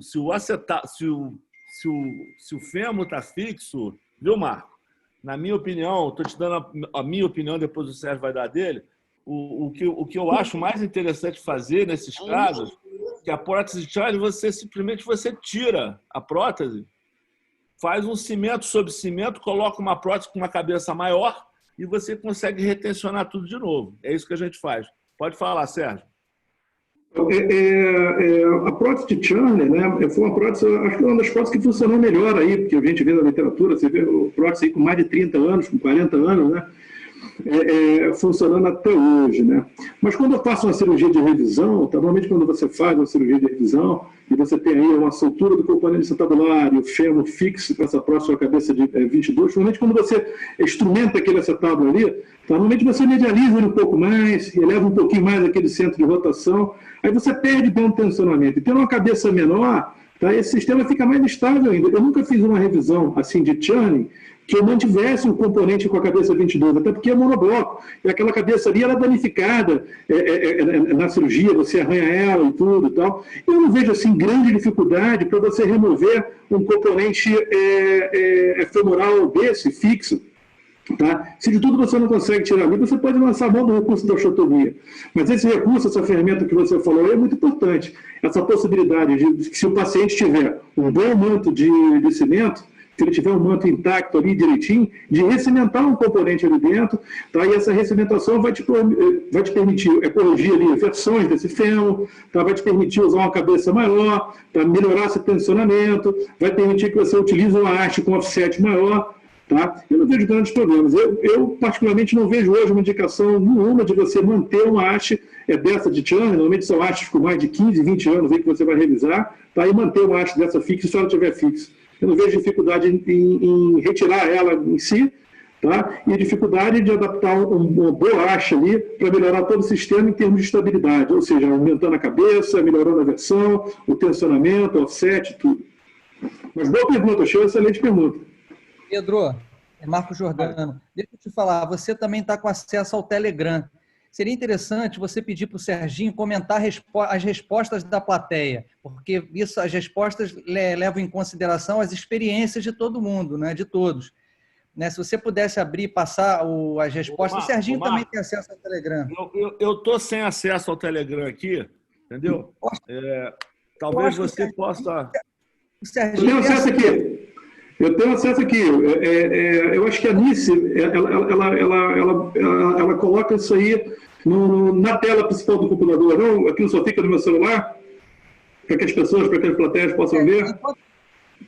fêmur está fixo, viu, Marco? Na minha opinião, estou te dando a minha opinião, depois o Sérgio vai dar dele, o que eu acho mais interessante fazer nesses casos, que a prótese de Charnley, você simplesmente tira a prótese, faz um cimento sobre cimento, coloca uma prótese com uma cabeça maior, e você consegue retencionar tudo de novo. É isso que a gente faz. Pode falar, Sérgio. A prótese de Charnley, né, foi uma prótese, acho que é uma das próteses que funcionou melhor aí, porque a gente vê na literatura, você vê prótese aí com mais de 30 anos, com 40 anos, né, funcionando até hoje, né? Mas quando eu faço uma cirurgia de revisão, tá, normalmente quando você faz uma cirurgia de revisão e você tem aí uma soltura do componente acetabular e o fêmur fixo com essa próxima cabeça de 22, normalmente quando você instrumenta aquele acetábulo ali, tá, normalmente você medializa ele um pouco mais, eleva um pouquinho mais aquele centro de rotação, aí você perde bem o tensionamento. E tendo uma cabeça menor, tá, esse sistema fica mais estável ainda. Eu nunca fiz uma revisão assim de Charnley que eu mantivesse um componente com a cabeça 22, até porque é monobloco, e aquela cabeça ali ela é danificada na cirurgia, você arranha ela e tudo e tal. Eu não vejo assim grande dificuldade para você remover um componente femoral desse, fixo. Tá? Se de tudo você não consegue tirar ali, você pode lançar a mão do recurso da osteotomia. Mas esse recurso, essa ferramenta que você falou aí é muito importante. Essa possibilidade de que se o paciente tiver um bom manto de cimento, se ele tiver um manto intacto ali direitinho, de recimentar um componente ali dentro, tá? E essa recimentação vai te permitir corrigir ali versões desse fêmur, tá? Vai te permitir usar uma cabeça maior, tá? Melhorar esse tensionamento, vai permitir que você utilize uma haste com offset maior. Tá? Eu não vejo grandes problemas. Eu, particularmente, não vejo hoje uma indicação nenhuma de você manter uma haste dessa de Charnley. Normalmente são hastes com mais de 15, 20 anos aí que você vai revisar, tá? E manter uma haste dessa fixa se ela estiver fixa. Eu não vejo dificuldade em retirar ela em si, tá? E dificuldade de adaptar uma boa haste ali para melhorar todo o sistema em termos de estabilidade, ou seja, aumentando a cabeça, melhorando a versão, o tensionamento, o offset, tudo. Mas boa pergunta, achei uma excelente pergunta. Pedro, é Marco Jordano. Deixa eu te falar, você também está com acesso ao Telegram. Seria interessante você pedir para o Serginho comentar as respostas da plateia, porque isso, as respostas levam em consideração as experiências de todo mundo, né? De todos. Né? Se você pudesse abrir e passar as respostas, o Serginho também tem acesso ao Telegram. Eu estou sem acesso ao Telegram aqui, entendeu? Talvez você possa... O Serginho tem acesso aqui. Eu tenho acesso aqui. Eu acho que a Nice, ela coloca isso aí na tela principal do computador. Não, aquilo só fica no meu celular, para que as pessoas, para que as plateias possam ver.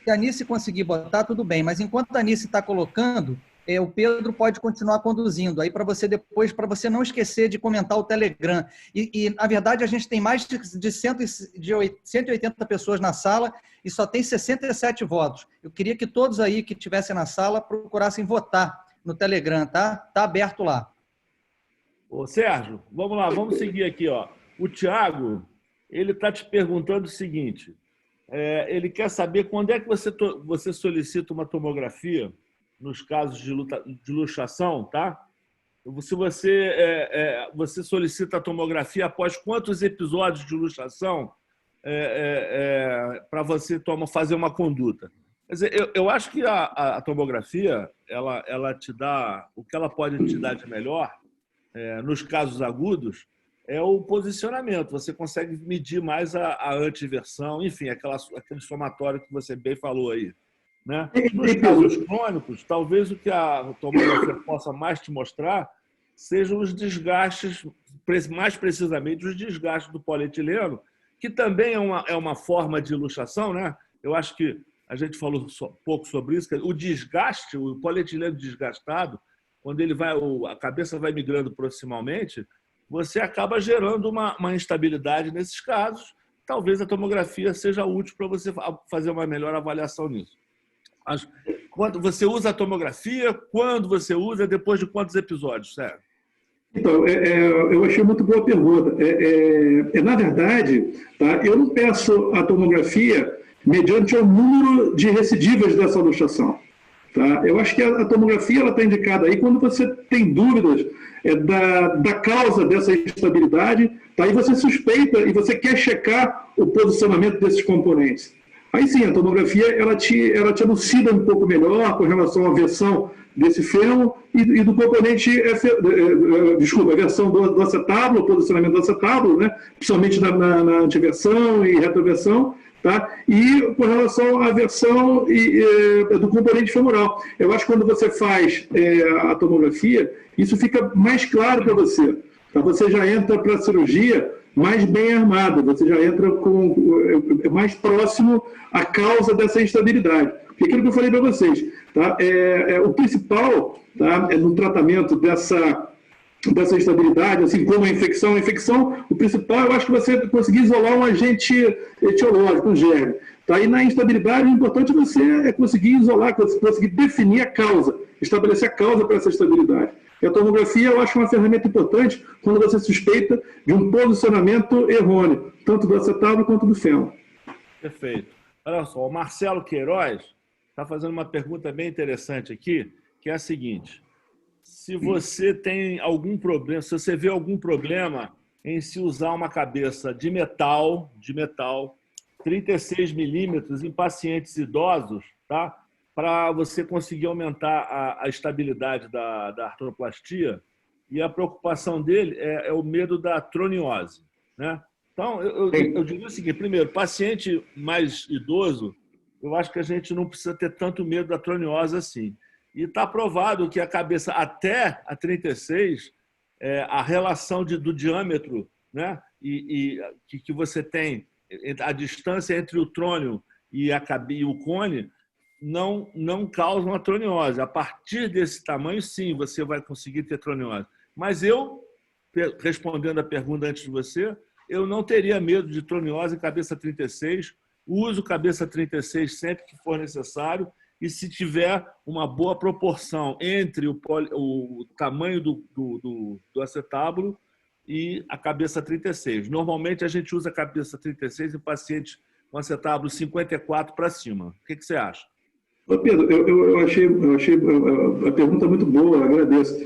Se a Nice conseguir botar, tudo bem. Mas enquanto a Nice está colocando, o Pedro pode continuar conduzindo. Aí para você depois, para você não esquecer de comentar o Telegram. E, na verdade, a gente tem mais de 180 pessoas na sala e só tem 67 votos. Eu queria que todos aí que estivessem na sala procurassem votar no Telegram, tá? Está aberto lá. Ô, Sérgio, vamos lá, vamos seguir aqui, ó. O Thiago, ele está te perguntando o seguinte, ele quer saber quando é que você solicita uma tomografia nos casos de luxação, tá? se você solicita a tomografia após quantos episódios de luxação para você fazer uma conduta. Quer dizer, eu acho que a tomografia, ela te dá, o que ela pode te dar de melhor, nos casos agudos, é o posicionamento. Você consegue medir mais a antiversão, enfim, aquele somatório que você bem falou aí. Né? Nos casos crônicos, talvez o que a tomografia possa mais te mostrar sejam os desgastes, mais precisamente os desgastes do polietileno, que também é uma forma de luxação, né? Eu acho que a gente falou pouco sobre isso, que o desgaste, o polietileno desgastado, quando a cabeça vai migrando proximalmente, você acaba gerando uma instabilidade nesses casos. Talvez a tomografia seja útil para você fazer uma melhor avaliação nisso. Mas, quando você usa a tomografia, quando você usa, depois de quantos episódios, Sérgio? Então, eu achei muito boa a pergunta. Na verdade, tá, eu não peço a tomografia mediante o número de recidivas dessa luxação. Tá? Eu acho que a tomografia está indicada aí quando você tem dúvidas da causa dessa instabilidade, tá? E você suspeita e você quer checar o posicionamento desses componentes. Aí sim, a tomografia ela te elucida um pouco melhor com relação à versão desse fêmur e do componente, a versão do acetábulo, o posicionamento do acetábulo, né? Principalmente na antiversão e retroversão, tá? E com relação à versão do componente femoral. Eu acho que quando você faz a tomografia, isso fica mais claro para você. Tá? Você já entra para a cirurgia mais bem armado, você já entra mais próximo à causa dessa instabilidade. Porque aquilo que eu falei para vocês, tá? O principal, tá? No tratamento dessa instabilidade, assim como a infecção, o principal, eu acho que você conseguir isolar um agente etiológico, um germe. Tá? E na instabilidade, o importante é conseguir isolar, conseguir definir a causa, estabelecer a causa para essa instabilidade. E a tomografia, eu acho uma ferramenta importante quando você suspeita de um posicionamento errôneo, tanto do acetábulo quanto do fêmur. Perfeito. Olha só, o Marcelo Queiroz está fazendo uma pergunta bem interessante aqui, que é a seguinte: se você tem algum problema, se você vê algum problema em se usar uma cabeça de metal 36 milímetros em pacientes idosos, tá? Para você conseguir aumentar a estabilidade da artroplastia, e a preocupação dele é o medo da troniose, né? Então, eu diria o seguinte: primeiro, paciente mais idoso, eu acho que a gente não precisa ter tanto medo da troniose assim. E está provado que a cabeça até a 36, a relação do diâmetro, né, que você tem, a distância entre o trônio e o cone, não causa uma troniose. A partir desse tamanho, sim, você vai conseguir ter troniose. Mas respondendo a pergunta antes de você, eu não teria medo de troniose em cabeça 36, uso cabeça 36 sempre que for necessário, e se tiver uma boa proporção entre o tamanho do acetábulo e a cabeça 36. Normalmente, a gente usa a cabeça 36 em pacientes com acetábulo 54 para cima. O que você acha? Pedro, eu achei a pergunta muito boa, agradeço.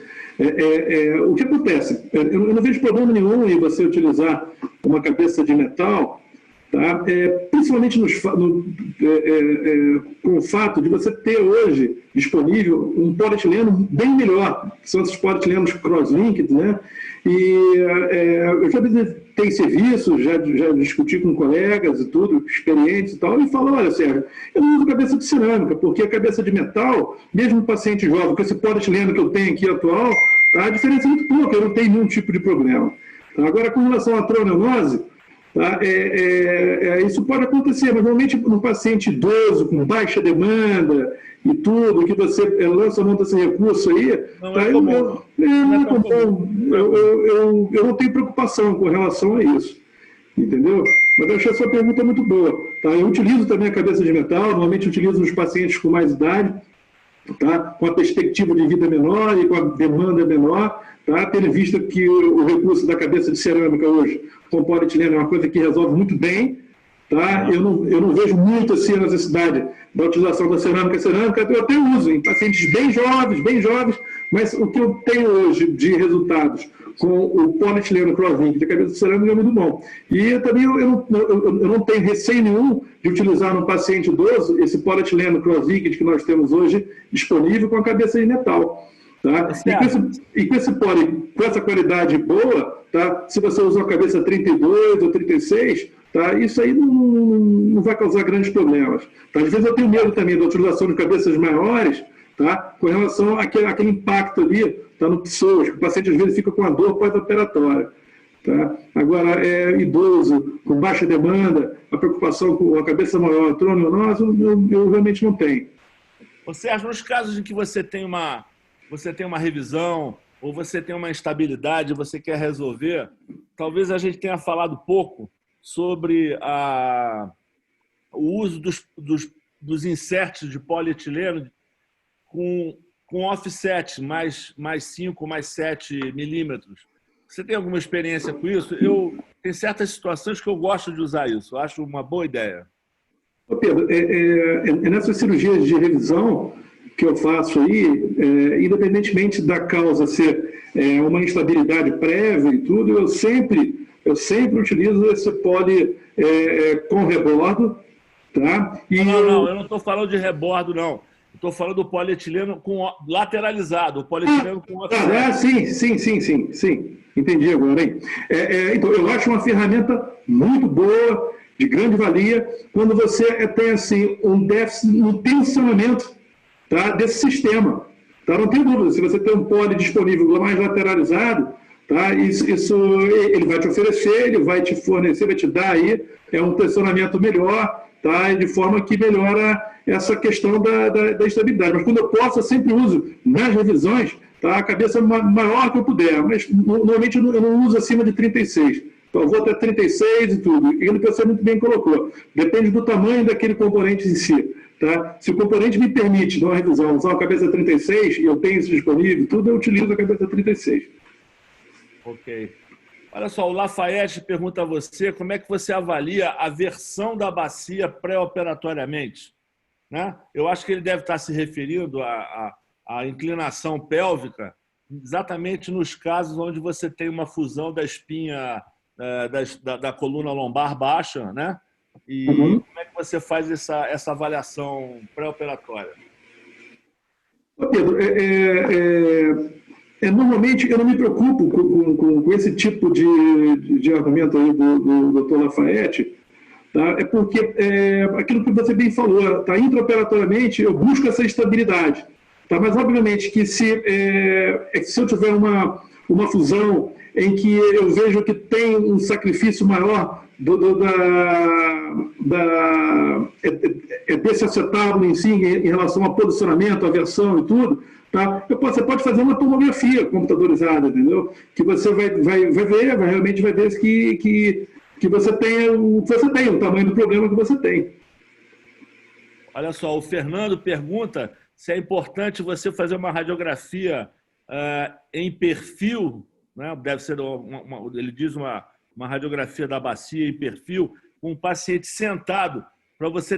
O que acontece? Eu não vejo problema nenhum em você utilizar uma cabeça de metal, tá? Principalmente com o fato de você ter hoje disponível um polietileno bem melhor, que são esses polietilenos cross-linked, né? E eu já visitei serviços, já discuti com colegas e tudo, experientes e tal, e falo: olha, Sérgio, eu não uso cabeça de cerâmica, porque a cabeça de metal, mesmo no paciente jovem, com esse polietileno que eu tenho aqui atual, tá? A diferença é muito pouca, eu não tenho nenhum tipo de problema. Tá? Agora, com relação à tronionose, tá? Isso pode acontecer, mas normalmente no paciente idoso, com baixa demanda e tudo, que você lança mão desse recurso aí, não é comum. Eu não tenho preocupação com relação a isso, entendeu? Mas eu achei a sua pergunta muito boa. Tá? Eu utilizo também a cabeça de metal, normalmente utilizo nos pacientes com mais idade, tá? Com a perspectiva de vida menor e com a demanda menor, tá? Tendo visto que o recurso da cabeça de cerâmica hoje, com polietileno, é uma coisa que resolve muito bem, tá? Eu não vejo muito assim a necessidade da utilização da cerâmica. Eu até uso em pacientes bem jovens, Mas o que eu tenho hoje de resultados com o polietileno cross-link de cabeça cerâmica é muito bom. E também eu não tenho receio nenhum de utilizar no paciente idoso esse polietileno cross-link que nós temos hoje disponível com a cabeça de metal. Tá? Com essa qualidade boa, tá? Se você usar a cabeça 32 ou 36, tá? Isso aí não vai causar grandes problemas. Tá? Às vezes eu tenho medo também da utilização de cabeças maiores, tá? Com relação àquele impacto ali, tá? No psoas, que o paciente às vezes fica com a dor pós-operatória. Tá? Agora, idoso, com baixa demanda, a preocupação com a cabeça maior, tronionose, eu realmente não tenho. Sérgio, nos casos em que você tem uma revisão ou você tem uma instabilidade, você quer resolver, talvez a gente tenha falado pouco sobre o uso dos inserts de polietileno com offset mais 5, mais 7 milímetros. Você tem alguma experiência com isso? Tem certas situações que eu gosto de usar isso. Eu acho uma boa ideia. Pedro, nessas cirurgias de revisão que eu faço aí, independentemente da causa ser uma instabilidade prévia e tudo, eu sempre utilizo esse poli com rebordo. Tá? Não, eu não estou falando de rebordo, não. Estou falando do polietileno lateralizado, o polietileno com offset. Sim. Entendi agora, hein? Então, eu acho uma ferramenta muito boa, de grande valia, quando você tem assim, um déficit no tensionamento, tá, desse sistema. Tá? Não tem dúvida, se você tem um poli disponível mais lateralizado, tá, isso ele vai te oferecer, ele vai te fornecer, vai te dar aí um tensionamento melhor, tá, de forma que melhora essa questão da estabilidade. Mas quando eu posso, eu sempre uso nas revisões, tá, a cabeça maior que eu puder, mas normalmente eu não uso acima de 36. Então, eu vou até 36 e tudo. E ele você muito bem colocou. Depende do tamanho daquele componente em si. Tá? Se o componente me permite, numa revisão, usar uma cabeça 36, e eu tenho isso disponível, tudo eu utilizo a cabeça 36. Ok. Olha só, o Lafayette pergunta a você como é que você avalia a versão da bacia pré-operatoriamente. Né? Eu acho que ele deve estar se referindo à inclinação pélvica exatamente nos casos onde você tem uma fusão da espinha da coluna lombar baixa, né? E como é que você faz essa avaliação pré-operatória? Pedro, normalmente eu não me preocupo com esse tipo de argumento aí do Dr. Lafayette, tá? É porque aquilo que você bem falou, tá? Intraoperatoriamente eu busco essa estabilidade, tá? Mas obviamente que se eu tiver uma fusão em que eu vejo que tem um sacrifício maior desse acetábulo em si, em relação ao posicionamento, à versão e tudo, tá? Você pode fazer uma tomografia computadorizada, entendeu? Que você realmente vai ver que você tem o tamanho do problema que você tem. Olha só, o Fernando pergunta se é importante você fazer uma radiografia em perfil, né? Deve ser, ele diz uma radiografia da bacia em perfil, com um paciente sentado, para você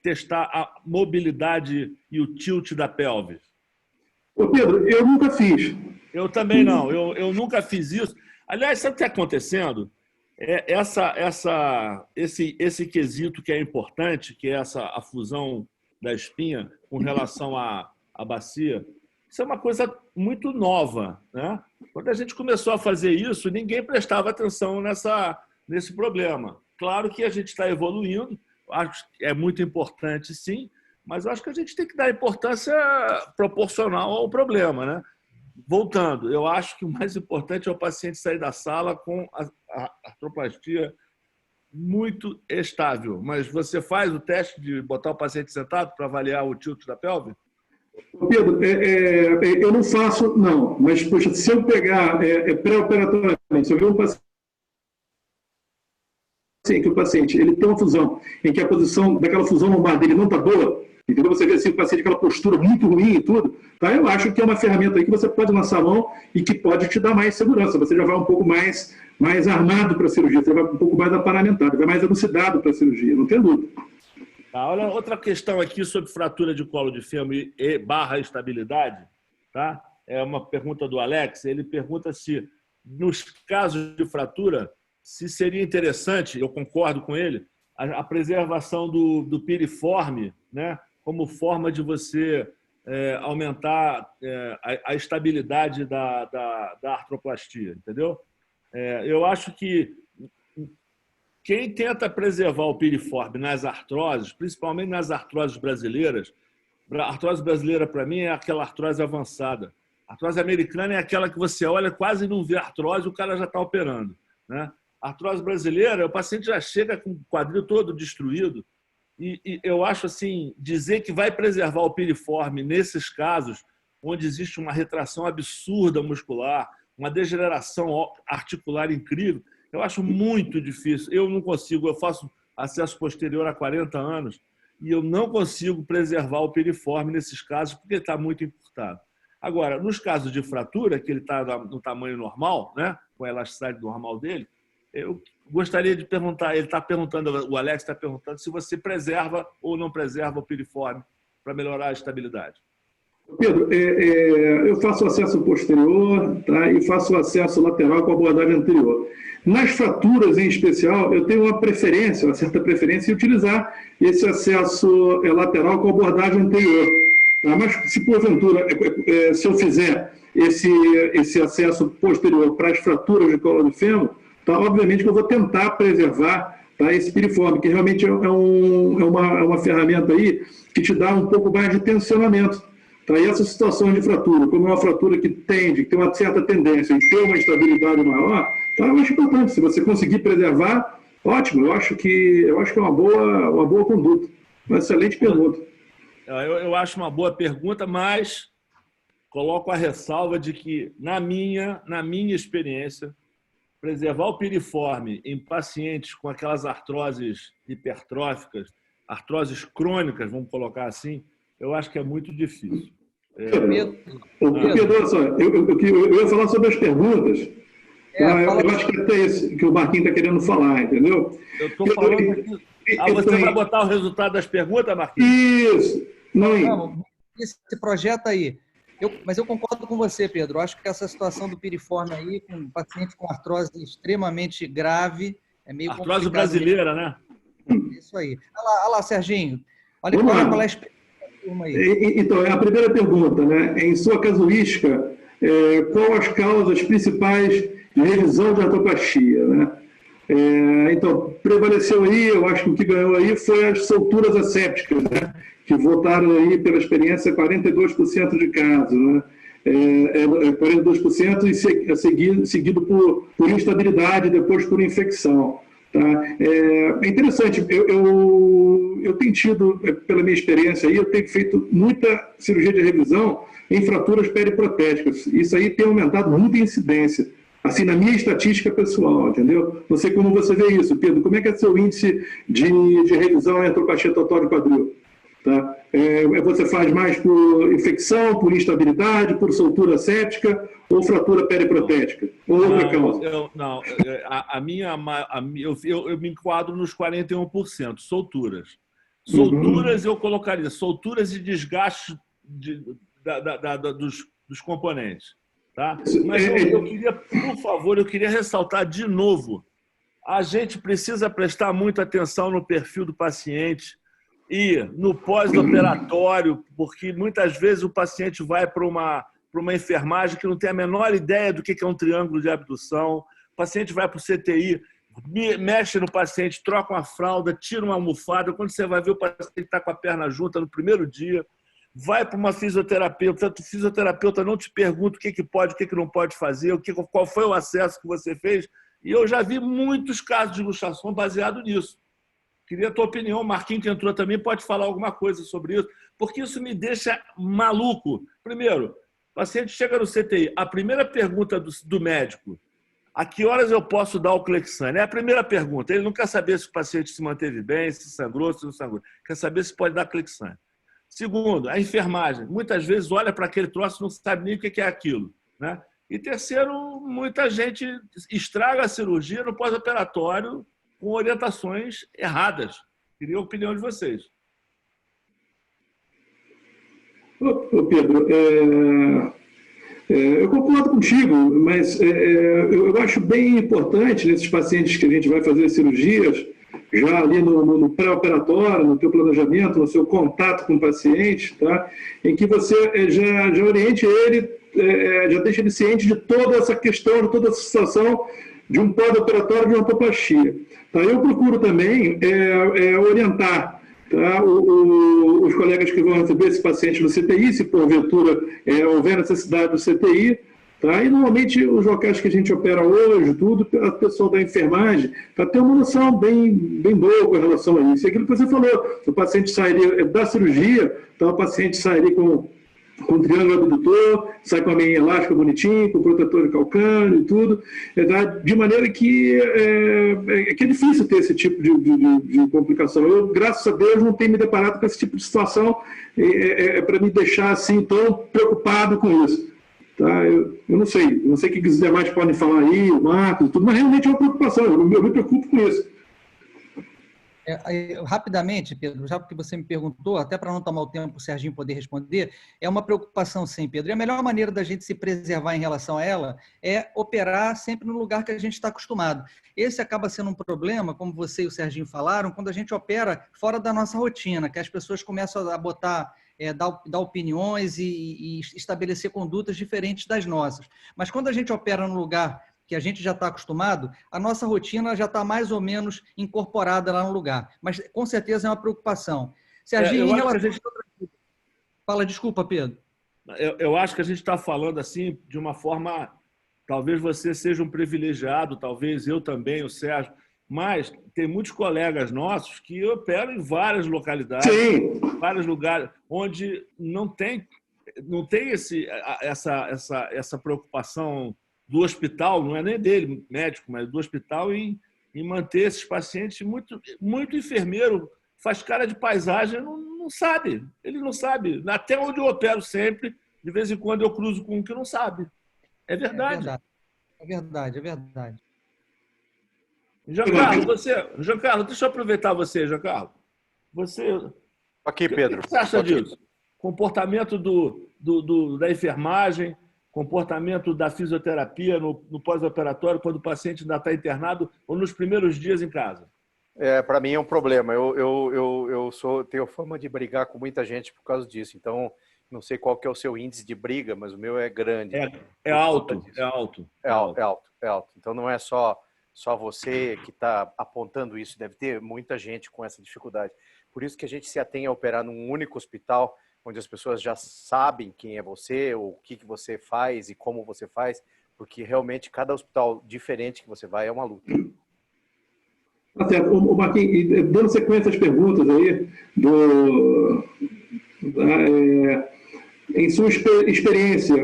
testar a mobilidade e o tilt da pelve. Ô Pedro, eu nunca fiz. Eu também não, eu nunca fiz isso. Aliás, sabe o que está acontecendo? Esse quesito que é importante, que é a fusão da espinha com relação à bacia, isso é uma coisa muito nova, né? Quando a gente começou a fazer isso, ninguém prestava atenção nesse problema. Claro que a gente está evoluindo, acho que é muito importante, sim, mas acho que a gente tem que dar importância proporcional ao problema, né? Voltando, eu acho que o mais importante é o paciente sair da sala com a artroplastia muito estável. Mas você faz o teste de botar o paciente sentado para avaliar o tilt da pelve? Pedro, eu não faço, não. Mas, poxa, se eu pegar pré-operatoriamente, se eu ver um paciente que o paciente ele tem uma fusão em que a posição daquela fusão lombar dele não está boa, entendeu? Você vê assim, o paciente aquela postura muito ruim e tudo, tá? Eu acho que é uma ferramenta aí que você pode lançar a mão e que pode te dar mais segurança. Você já vai um pouco mais armado para a cirurgia, você vai um pouco mais aparamentado, vai mais elucidado para a cirurgia, não tem dúvida. Tá, olha, outra questão aqui sobre fratura de colo de fêmur e /estabilidade. tá? É uma pergunta do Alex. Ele pergunta se, nos casos de fratura, se seria interessante, eu concordo com ele, a preservação do piriforme, né, como forma de você aumentar a estabilidade da artroplastia, entendeu? Eu acho que quem tenta preservar o piriforme nas artroses, principalmente nas artroses brasileiras, a artrose brasileira, para mim, é aquela artrose avançada. A artrose americana é aquela que você olha, quase não vê artrose, o cara já está operando, né? A artrose brasileira, o paciente já chega com o quadril todo destruído. E eu acho assim, dizer que vai preservar o piriforme nesses casos, onde existe uma retração absurda muscular, uma degeneração articular incrível, eu acho muito difícil. Eu não consigo, eu faço acesso posterior há 40 anos e eu não consigo preservar o piriforme nesses casos porque ele está muito encurtado. Agora, nos casos de fratura, que ele está no tamanho normal, né, com a elasticidade normal dele, eu gostaria de perguntar, ele está perguntando, o Alex está perguntando se você preserva ou não preserva o piriforme para melhorar a estabilidade. Pedro, eu faço acesso posterior, tá, e faço acesso lateral com a abordagem anterior. Nas fraturas, em especial, eu tenho uma preferência, uma certa preferência em utilizar esse acesso lateral com a abordagem anterior. Tá? Mas, se porventura, se eu fizer esse acesso posterior para as fraturas de colo de fêmur, tá, obviamente que eu vou tentar preservar, tá, esse piriforme, que realmente é uma ferramenta aí que te dá um pouco mais de tensionamento. Tá? E essa situação de fratura, como é uma fratura que tem uma certa tendência em ter uma estabilidade maior, tá, eu acho importante. Se você conseguir preservar, ótimo. Eu acho que é uma boa conduta. Uma excelente pergunta. Eu acho uma boa pergunta, mas coloco a ressalva de que, na minha experiência, preservar o piriforme em pacientes com aquelas artroses hipertróficas, artroses crônicas, vamos colocar assim, eu acho que é muito difícil. Pedro, só, eu ia falar sobre as perguntas. Eu acho que até isso que o Marquinhos está querendo falar, entendeu? Eu estou falando aqui. Você vai botar o resultado das perguntas, Marquinhos? Isso. Não, esse projeto aí. Mas eu concordo com você, Pedro. Eu acho que essa situação do piriforme aí, com um paciente com artrose extremamente grave, é meio complicado. Artrose brasileira, né? Isso aí. Olha lá, Serginho. Olha qual é a experiência da turma aí. Então, a primeira pergunta, né? Em sua casuística, qual as causas principais de revisão de artroplastia, né? Então, prevaleceu aí, eu acho que o que ganhou aí foi as solturas assépticas, né? Que votaram aí pela experiência 42% de casos, né? 42% e seguido por instabilidade, depois por infecção. Tá? É interessante, eu tenho tido, pela minha experiência aí, eu tenho feito muita cirurgia de revisão em fraturas periprotéticas. Isso aí tem aumentado muito a incidência. Assim, na minha estatística pessoal, entendeu? Não sei como você vê isso, Pedro. Como é que é o seu índice de revisão em artroplastia total de quadril? Tá? Você faz mais por infecção, por instabilidade, por soltura séptica ou fratura periprotética? Ou outra causa? Eu me enquadro nos 41%, solturas. Solturas eu colocaria, solturas e desgaste dos componentes. Tá? Mas eu queria, por favor, eu queria ressaltar de novo, a gente precisa prestar muita atenção no perfil do paciente e no pós-operatório, porque muitas vezes o paciente vai para uma enfermagem que não tem a menor ideia do que é um triângulo de abdução, o paciente vai para o CTI, mexe no paciente, troca uma fralda, tira uma almofada, quando você vai ver o paciente está com a perna junta no primeiro dia, vai para uma fisioterapeuta, o fisioterapeuta não te pergunta o que pode, o que não pode fazer, qual foi o acesso que você fez, e eu já vi muitos casos de luxação baseado nisso. Queria a tua opinião, o Marquinhos que entrou também pode falar alguma coisa sobre isso, porque isso me deixa maluco. Primeiro, o paciente chega no CTI, a primeira pergunta do médico, a que horas eu posso dar o Clexane? É a primeira pergunta. Ele não quer saber se o paciente se manteve bem, se sangrou, se não sangrou. Quer saber se pode dar Clexane. Segundo, a enfermagem. Muitas vezes olha para aquele troço e não sabe nem o que é aquilo, né? E terceiro, muita gente estraga a cirurgia no pós-operatório com orientações erradas. Queria a opinião de vocês. Ô Pedro, Eu concordo contigo, mas eu acho bem importante nesses pacientes que a gente vai fazer cirurgias, já ali no pré-operatório, no teu planejamento, no seu contato com o paciente, tá? Em que você já oriente ele, já deixa ele ciente de toda essa questão, de toda essa situação de um pós-operatório de ortoplastia. Tá? Eu procuro também orientar, tá, os colegas que vão receber esse paciente no CTI, se porventura houver necessidade do CTI, tá? E normalmente os locais que a gente opera hoje, tudo, o pessoal da enfermagem, para ter uma noção bem boa com relação a isso. E aquilo que você falou, o paciente sairia da cirurgia, então o paciente sairia com triângulo abdutor, sai com a meia elástica bonitinho, com protetor de calcânio e tudo, de maneira que é difícil ter esse tipo de complicação. Eu, graças a Deus, não tenho me deparado com esse tipo de situação para me deixar assim tão preocupado com isso. Tá? Eu não sei o que os demais podem falar aí, o Marcos e tudo, mas realmente é uma preocupação, eu me preocupo com isso. Rapidamente, Pedro, já porque você me perguntou, até para não tomar o tempo para o Serginho poder responder, é uma preocupação sim, Pedro. E a melhor maneira da gente se preservar em relação a ela é operar sempre no lugar que a gente está acostumado. Esse acaba sendo um problema, como você e o Serginho falaram, quando a gente opera fora da nossa rotina, que as pessoas começam a botar, dar opiniões e estabelecer condutas diferentes das nossas. Mas quando a gente opera num lugar que a gente já está acostumado, a nossa rotina já está mais ou menos incorporada lá no lugar. Mas, com certeza, é uma preocupação. Serginho, em relação... Fala, desculpa, Pedro. Eu acho que a gente está falando assim de uma forma... Talvez você seja um privilegiado, talvez eu também, o Sérgio, mas tem muitos colegas nossos que operam em várias localidades, Sim. vários lugares, onde não tem essa preocupação do hospital, não é nem dele, médico, mas do hospital, em manter esses pacientes. Muito enfermeiro faz cara de paisagem, não sabe. Ele não sabe. Até onde eu opero sempre, de vez em quando eu cruzo com um que não sabe. É verdade. É verdade. Giancarlo, deixa eu aproveitar você, Giancarlo. Aqui, Pedro. O que você acha disso? Comportamento da enfermagem, comportamento da fisioterapia no pós-operatório, quando o paciente ainda está internado, ou nos primeiros dias em casa? Para mim é um problema. Eu tenho fama de brigar com muita gente por causa disso. Então, não sei qual que é o seu índice de briga, mas o meu é grande. É alto. Então, não é só você que está apontando isso. Deve ter muita gente com essa dificuldade. Por isso que a gente se atém a operar num único hospital, onde as pessoas já sabem quem é você, ou o que você faz e como você faz, porque realmente cada hospital diferente que você vai é uma luta. Tá certo. O Marquinhos, dando sequência às perguntas aí, em sua experiência,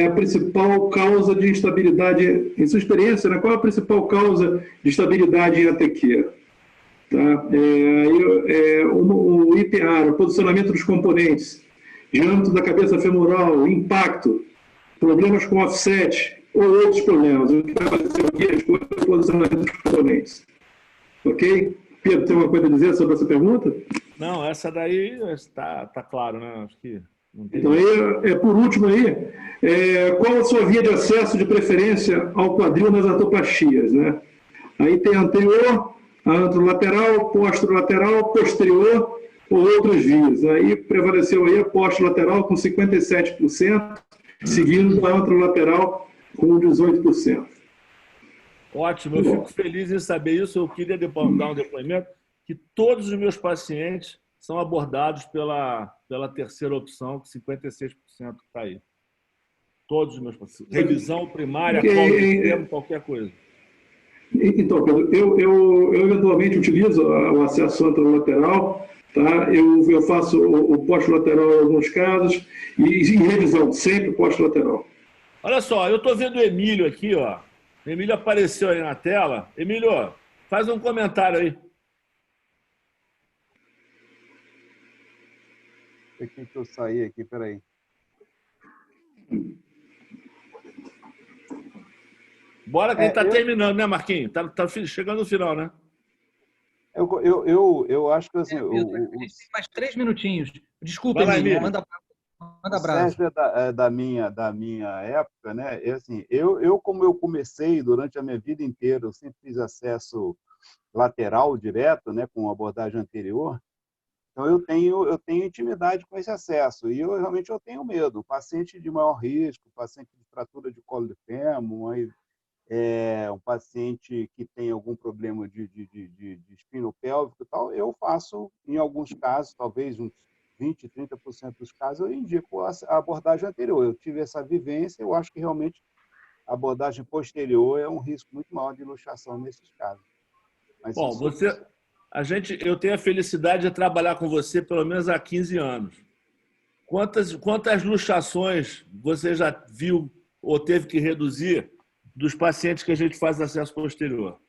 a principal causa de instabilidade, em sua experiência, né, qual é a principal causa de instabilidade em ATQ? Tá? O IPA, o posicionamento dos componentes, diâmetro da cabeça femoral, impacto, problemas com offset ou outros problemas. O que vai acontecer aqui é o posicionamento dos componentes. Ok? Pedro, tem alguma coisa a dizer sobre essa pergunta? Não, essa daí está claro, né? Acho que não tem... Então, aí, por último, qual a sua via de acesso de preferência ao quadril nas artroplastias? Né? Aí tem anterior, a antrolateral, posterolateral, posterior ou outras vias. Aí prevaleceu aí a posterolateral com 57%, seguindo a antrolateral com 18%. Ótimo, eu fico feliz em saber isso. Eu queria dar um depoimento que todos os meus pacientes são abordados pela terceira opção, que 56% está aí. Todos os meus pacientes. Revisão primária, qualquer coisa. Então, Pedro, eu eventualmente utilizo o acesso anterolateral, tá? Eu faço o posterolateral em alguns casos e em revisão, sempre posterolateral. Olha só, eu estou vendo o Emílio aqui, ó. O Emílio apareceu aí na tela. Emílio, faz um comentário aí. Deixa eu sair aqui, peraí. Bora que a gente está terminando, né, Marquinhos? Tá chegando no final, né? Eu acho que assim... Mais 3 minutinhos. Desculpa, Emílio, manda Manda O abraço. Sérgio é da minha época, né? E, assim, como eu comecei durante a minha vida inteira, eu sempre fiz acesso lateral direto, né, com a abordagem anterior. Então eu tenho intimidade com esse acesso e realmente eu tenho medo. Paciente de maior risco, paciente de fratura de colo de fêmur, um paciente que tem algum problema de espino pélvico e tal, eu faço, em alguns casos, talvez uns 20, 30% dos casos, eu indico a abordagem anterior. Eu tive essa vivência, eu acho que realmente a abordagem posterior é um risco muito maior de luxação nesses casos. Mas Bom, isso... eu tenho a felicidade de trabalhar com você pelo menos há 15 anos. Quantas luxações você já viu ou teve que reduzir dos pacientes que a gente faz acesso posterior?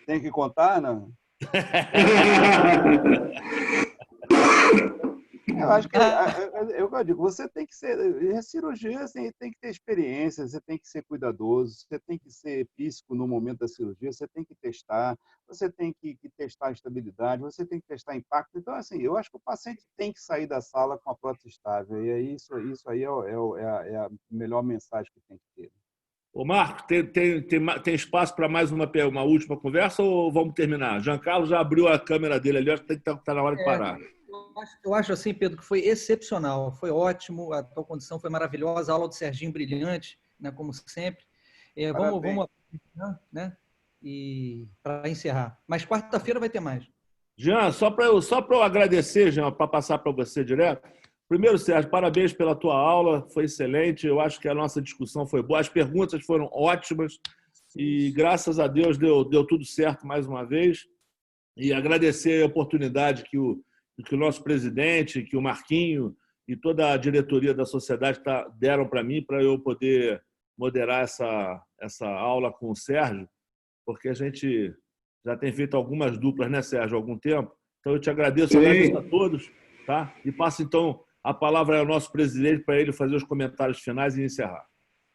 Tem que contar, não? Eu acho que eu digo, você tem que ser cirurgia, assim, tem que ter experiência, você tem que ser cuidadoso, você tem que ser físico no momento da cirurgia, você tem que testar, você tem que testar a estabilidade, você tem que testar impacto. Então, assim, eu acho que o paciente tem que sair da sala com a prótese estável. E aí, isso aí é a melhor mensagem que tem que ter. Ô, Marco, tem espaço para mais uma última conversa ou vamos terminar? Giancarlo já abriu a câmera dele ali, acho que está na hora de parar. Eu acho assim, Pedro, que foi excepcional, foi ótimo, a tua condição foi maravilhosa, a aula do Serginho brilhante, né, como sempre. Vamos, né? E para encerrar. Mas quarta-feira vai ter mais. Jean, só para eu agradecer, Jean, para passar para você direto. Primeiro, Sérgio, parabéns pela tua aula, foi excelente. Eu acho que a nossa discussão foi boa, as perguntas foram ótimas e, graças a Deus, deu tudo certo mais uma vez. E agradecer a oportunidade que o nosso presidente, que o Marquinho e toda a diretoria da sociedade deram para mim, para eu poder moderar essa aula com o Sérgio, porque a gente já tem feito algumas duplas, né, Sérgio, há algum tempo. Então, eu te agradeço a todos, tá? E passo, então, a palavra ao nosso presidente para ele fazer os comentários finais e encerrar.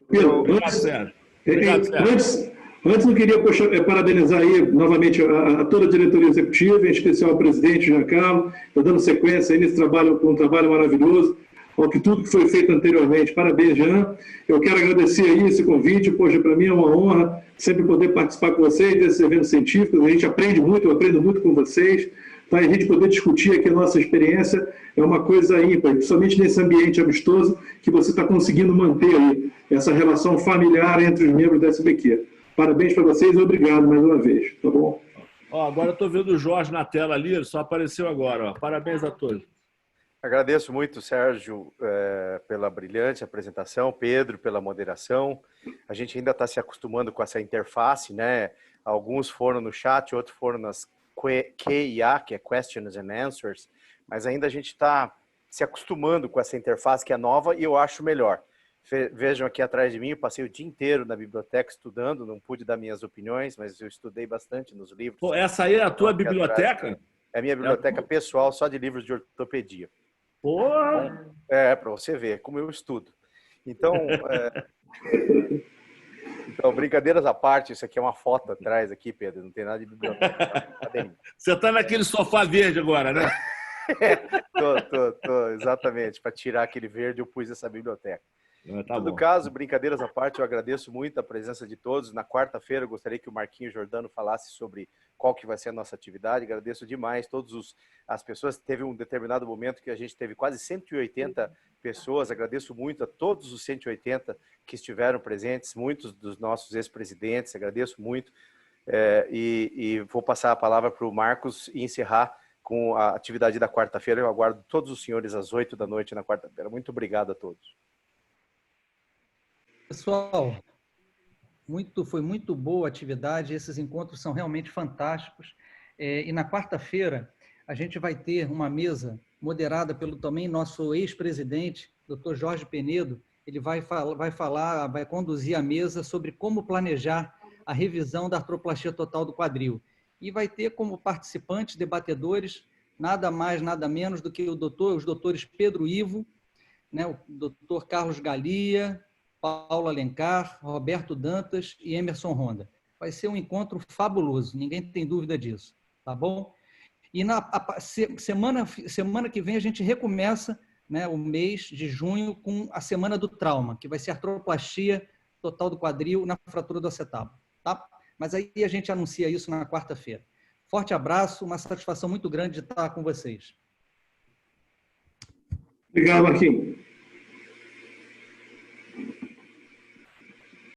Obrigado, Sérgio. Obrigado, Sérgio. Antes, eu queria parabenizar aí novamente a toda a diretoria executiva, em especial o presidente Giancarlo, está dando sequência aí nesse trabalho, um trabalho maravilhoso, ao que tudo que foi feito anteriormente. Parabéns, Jean. Eu quero agradecer aí esse convite, poxa, para mim é uma honra sempre poder participar com vocês desses eventos científicos, a gente aprende muito, eu aprendo muito com vocês, tá? A gente poder discutir aqui a nossa experiência é uma coisa ímpar, principalmente nesse ambiente amistoso que você está conseguindo manter aí, essa relação familiar entre os membros da SBQ. Parabéns para vocês e obrigado mais uma vez, tá bom? Agora eu estou vendo o Jorge na tela ali, ele só apareceu agora. Parabéns a todos. Agradeço muito, Sérgio, pela brilhante apresentação, Pedro, pela moderação. A gente ainda está se acostumando com essa interface, né? Alguns foram no chat, outros foram nas Q&A, que é Questions and Answers, mas ainda a gente está se acostumando com essa interface que é nova e eu acho melhor. Vejam aqui atrás de mim, eu passei o dia inteiro na biblioteca estudando, não pude dar minhas opiniões, mas eu estudei bastante nos livros. Pô, essa aí é a tua biblioteca? É a minha biblioteca pessoal, só de livros de ortopedia. Porra! Para você ver como eu estudo. Então, brincadeiras à parte, isso aqui é uma foto atrás aqui, Pedro, não tem nada de biblioteca. Você está naquele sofá verde agora, né? Tô, exatamente. Para tirar aquele verde, eu pus essa biblioteca. Tá em todo bom. caso, brincadeiras à parte, eu agradeço muito a presença de todos. Na quarta-feira, eu gostaria que o Marquinhos Giordano falasse sobre qual que vai ser a nossa atividade. Agradeço demais as pessoas. Teve um determinado momento que a gente teve quase 180 pessoas. Agradeço muito a todos os 180 que estiveram presentes, muitos dos nossos ex-presidentes. Agradeço muito. E vou passar a palavra para o Marcos e encerrar com a atividade da quarta-feira. Eu aguardo todos os senhores às 8 da noite na quarta-feira. Muito obrigado a todos. Pessoal, foi muito boa a atividade, esses encontros são realmente fantásticos. E na quarta-feira a gente vai ter uma mesa moderada pelo também nosso ex-presidente, Dr. Jorge Penedo. Ele vai conduzir a mesa sobre como planejar a revisão da artroplastia total do quadril. E vai ter como participantes, debatedores, nada mais, nada menos do que os doutores Pedro Ivo, né, o doutor Carlos Galia, Paulo Alencar, Roberto Dantas e Emerson Ronda. Vai ser um encontro fabuloso, ninguém tem dúvida disso, tá bom? E semana que vem a gente recomeça, né, o mês de junho com a semana do trauma, que vai ser artroplastia total do quadril na fratura do acetábulo, tá? Mas aí a gente anuncia isso na quarta-feira. Forte abraço, uma satisfação muito grande de estar com vocês. Obrigado, Marquinhos.